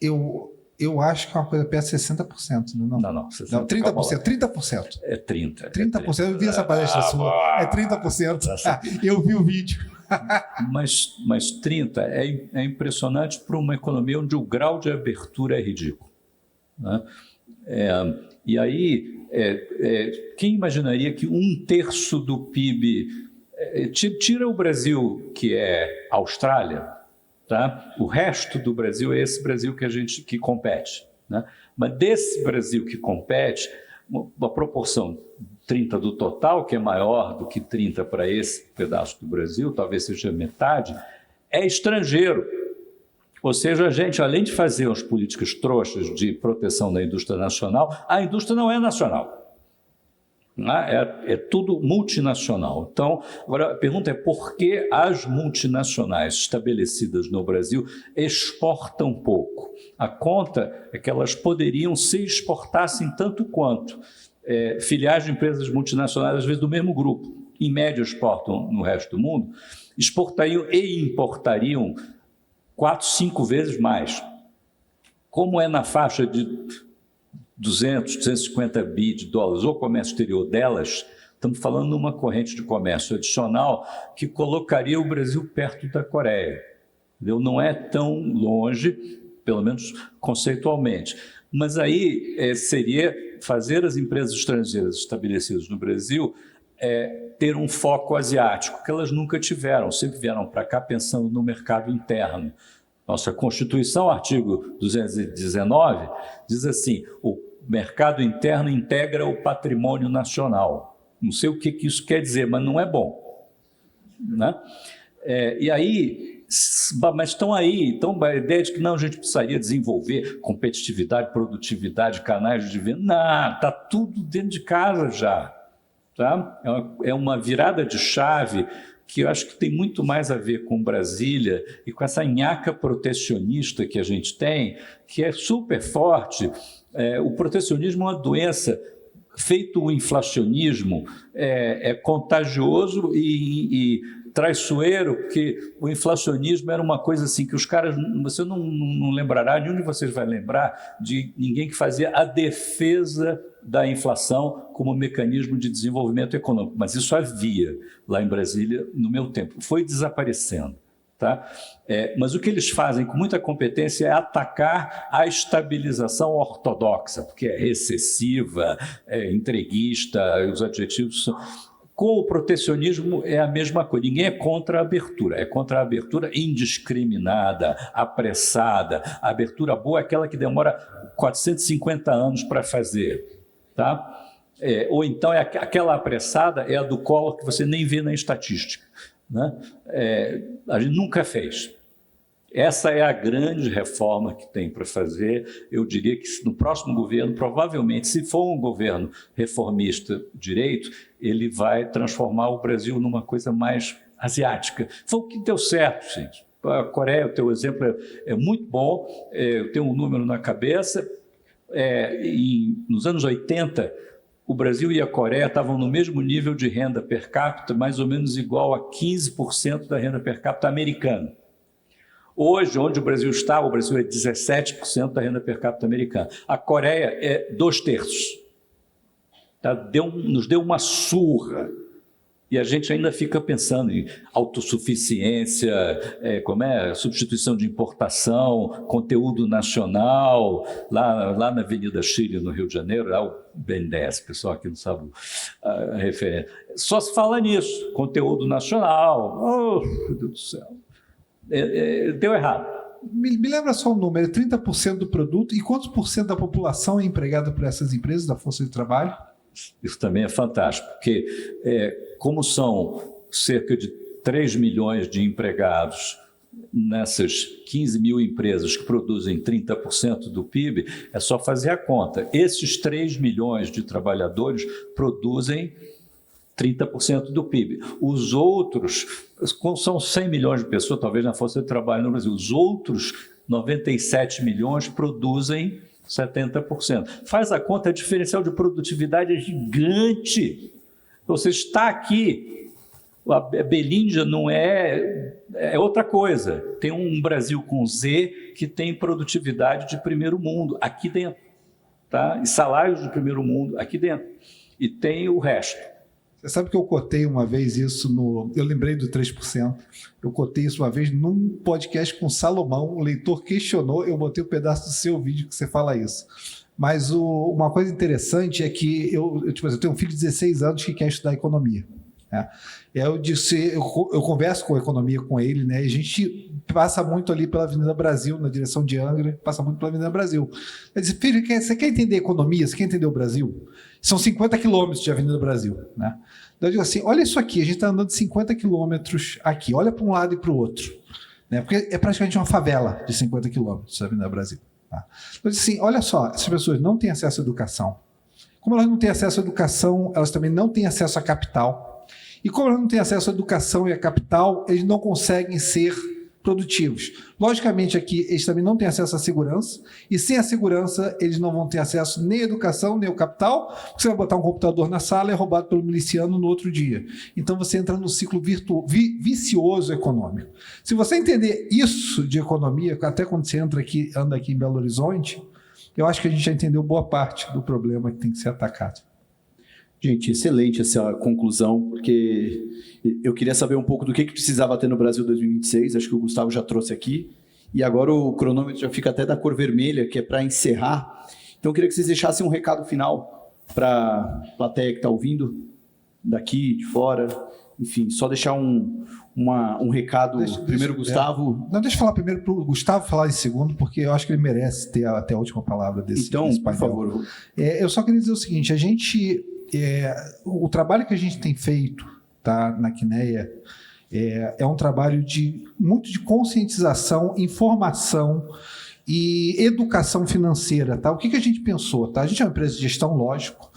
Eu acho que é uma coisa perto de 60%, não? Não, 60%. Não, 30%. 30%. É 30%. 30%, eu vi essa palestra sua. É 30%. Eu vi o vídeo. Mas 30% é impressionante para uma economia onde o grau de abertura é ridículo, né? E aí, quem imaginaria que 1/3 do PIB... tira o Brasil, que é Austrália, tá? O resto do Brasil é esse Brasil que compete, né? Mas desse Brasil que compete, uma proporção 30 do total, que é maior do que 30 para esse pedaço do Brasil, talvez seja metade, é estrangeiro. Ou seja, a gente, além de fazer as políticas trouxas de proteção da indústria nacional, a indústria não é nacional. É tudo multinacional. Então, agora a pergunta é por que as multinacionais estabelecidas no Brasil exportam pouco? A conta é que elas poderiam, se exportassem tanto quanto filiais de empresas multinacionais, às vezes do mesmo grupo, em média exportam no resto do mundo, exportariam e importariam 4, 5 vezes mais. Como é na faixa de 200, 250 bi de dólares o comércio exterior delas, estamos falando de uma corrente de comércio adicional que colocaria o Brasil perto da Coreia. Entendeu? Não é tão longe, pelo menos conceitualmente. Mas aí seria fazer as empresas estrangeiras estabelecidas no Brasil ter um foco asiático, que elas nunca tiveram, sempre vieram para cá pensando no mercado interno. Nossa Constituição, artigo 219, diz assim: o mercado interno integra o patrimônio nacional. Não sei o que isso quer dizer, mas não é bom, né? E aí, mas estão aí, então a ideia de que não, a gente precisaria desenvolver competitividade, produtividade, canais de venda, não, está tudo dentro de casa já, tá? É uma virada de chave que eu acho que tem muito mais a ver com Brasília e com essa nhaca protecionista que a gente tem, que é super forte. O protecionismo é uma doença, feito o inflacionismo, é contagioso e traiçoeiro, porque o inflacionismo era uma coisa assim que os caras, você não lembrará, nenhum de vocês vai lembrar de ninguém que fazia a defesa da inflação como mecanismo de desenvolvimento econômico, mas isso havia lá em Brasília no meu tempo, foi desaparecendo. Tá? Mas o que eles fazem com muita competência é atacar a estabilização ortodoxa, porque é recessiva, é entreguista, os adjetivos são... Com o protecionismo é a mesma coisa, ninguém é contra a abertura, é contra a abertura indiscriminada, apressada. A abertura boa é aquela que demora 450 anos para fazer. Tá? Ou então aquela apressada é a do Collor que você nem vê na estatística. Né? A gente nunca fez. Essa é a grande reforma que tem para fazer. Eu diria que no próximo governo, provavelmente, se for um governo reformista direito, ele vai transformar o Brasil numa coisa mais asiática. Foi o que deu certo, gente. A Coreia, o teu exemplo é muito bom, eu tenho um número na cabeça. Nos anos 80, o Brasil e a Coreia estavam no mesmo nível de renda per capita, mais ou menos igual a 15% da renda per capita americana. Hoje, onde o Brasil está, o Brasil é 17% da renda per capita americana. A Coreia é 2/3. Tá? Nos deu uma surra. E a gente ainda fica pensando em autossuficiência, substituição de importação, conteúdo nacional, lá na Avenida Chile, no Rio de Janeiro, lá o BNDES, pessoal aqui não sabe a referência. Só se fala nisso, conteúdo nacional. Oh, meu Deus do céu. Deu errado. Me lembra só o número, 30% do produto, e quantos por cento da população é empregada por essas empresas, da força de trabalho? Isso também é fantástico, porque como são cerca de 3 milhões de empregados nessas 15 mil empresas que produzem 30% do PIB, é só fazer a conta. Esses 3 milhões de trabalhadores produzem 30% do PIB. Os outros, são 100 milhões de pessoas, talvez na força de trabalho no Brasil, os outros 97 milhões produzem 70%. Faz a conta, a diferencial de produtividade é gigante. Você está aqui, a Belíndia não é outra coisa. Tem um Brasil com Z que tem produtividade de primeiro mundo, aqui dentro. Tá? E salários de primeiro mundo, aqui dentro. E tem o resto. Você sabe que eu cotei uma vez isso eu lembrei do 3%. Eu cotei isso uma vez num podcast com o Salomão. O leitor questionou, eu botei um pedaço do seu vídeo que você fala isso. Mas uma coisa interessante é que eu tenho um filho de 16 anos que quer estudar economia. Né? Eu converso com economia com ele, né? E a gente passa muito ali pela Avenida Brasil, na direção de Angra, passa muito pela Avenida Brasil. Ele diz, filho, você quer entender economia? Você quer entender o Brasil? São 50 quilômetros de Avenida Brasil. Né? Então eu digo assim, olha isso aqui, a gente está andando 50 quilômetros aqui, olha para um lado e para o outro. Né? Porque é praticamente uma favela de 50 quilômetros da Avenida Brasil. Tá? Então eu digo assim, olha só, essas pessoas não têm acesso à educação. Como elas não têm acesso à educação, elas também não têm acesso à capital. E como elas não têm acesso à educação e à capital, eles não conseguem ser produtivos. Logicamente, aqui, eles também não têm acesso à segurança, e sem a segurança, eles não vão ter acesso nem à educação, nem ao capital, porque você vai botar um computador na sala e é roubado pelo miliciano no outro dia. Então, você entra num ciclo vicioso econômico. Se você entender isso de economia, até quando você anda aqui em Belo Horizonte, eu acho que a gente já entendeu boa parte do problema que tem que ser atacado. Gente, excelente essa conclusão, porque eu queria saber um pouco do que precisava ter no Brasil 2026, acho que o Gustavo já trouxe aqui, e agora o cronômetro já fica até da cor vermelha, que é para encerrar. Então eu queria que vocês deixassem um recado final para a plateia que está ouvindo, daqui, de fora, enfim, só deixar um recado. Gustavo. Não, deixa eu falar primeiro para o Gustavo falar em segundo, porque eu acho que ele merece ter até a última palavra desse painel. Então, por favor. Eu só queria dizer o seguinte, o trabalho que a gente tem feito, tá, na Quineia é um trabalho muito de conscientização, informação e educação financeira. Tá? O que a gente pensou? Tá? A gente é uma empresa de gestão, lógico.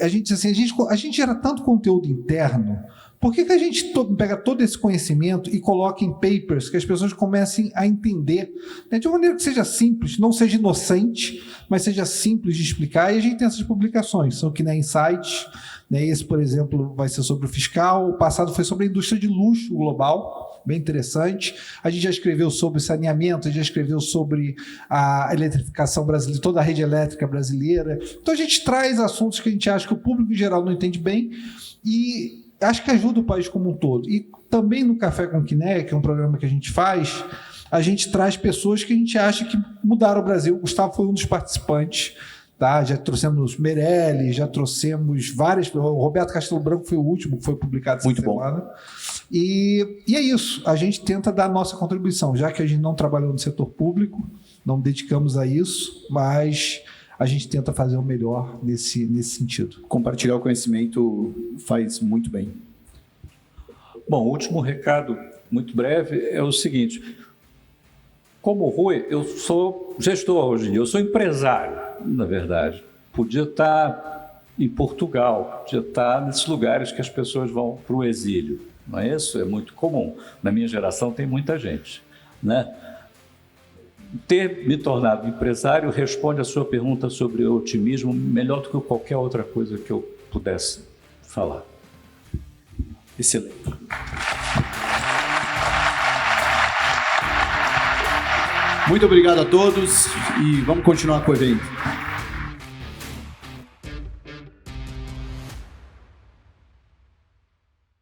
A gente gera tanto conteúdo interno. Por que a gente pega todo esse conhecimento e coloca em papers que as pessoas comecem a entender, né, de uma maneira que seja simples, não seja inocente, mas seja simples de explicar? E a gente tem essas publicações, são que nem Insights, né? Esse, por exemplo, vai ser sobre o fiscal. O passado foi sobre a indústria de luxo global, bem interessante. A gente já escreveu sobre saneamento, a gente já escreveu sobre a eletrificação brasileira, toda a rede elétrica brasileira. Então a gente traz assuntos que a gente acha que o público em geral não entende bem e acho que ajuda o país como um todo. E também no Café com Quiné, que é um programa que a gente faz, a gente traz pessoas que a gente acha que mudaram o Brasil. O Gustavo foi um dos participantes, tá? Já trouxemos Meirelles, já trouxemos várias... O Roberto Castelo Branco foi o último que foi publicado essa semana. E é isso. A gente tenta dar a nossa contribuição, já que a gente não trabalhou no setor público, não dedicamos a isso, mas a gente tenta fazer o melhor nesse sentido. Compartilhar o conhecimento faz muito bem. Bom, o último recado, muito breve, é o seguinte. Como Rui, eu sou gestor hoje em dia, eu sou empresário, na verdade. Podia estar em Portugal, podia estar nesses lugares que as pessoas vão para o exílio, não é isso? É muito comum. Na minha geração tem muita gente, né? Ter me tornado empresário responde a sua pergunta sobre otimismo melhor do que qualquer outra coisa que eu pudesse falar. Excelente. Muito obrigado a todos e vamos continuar com o evento.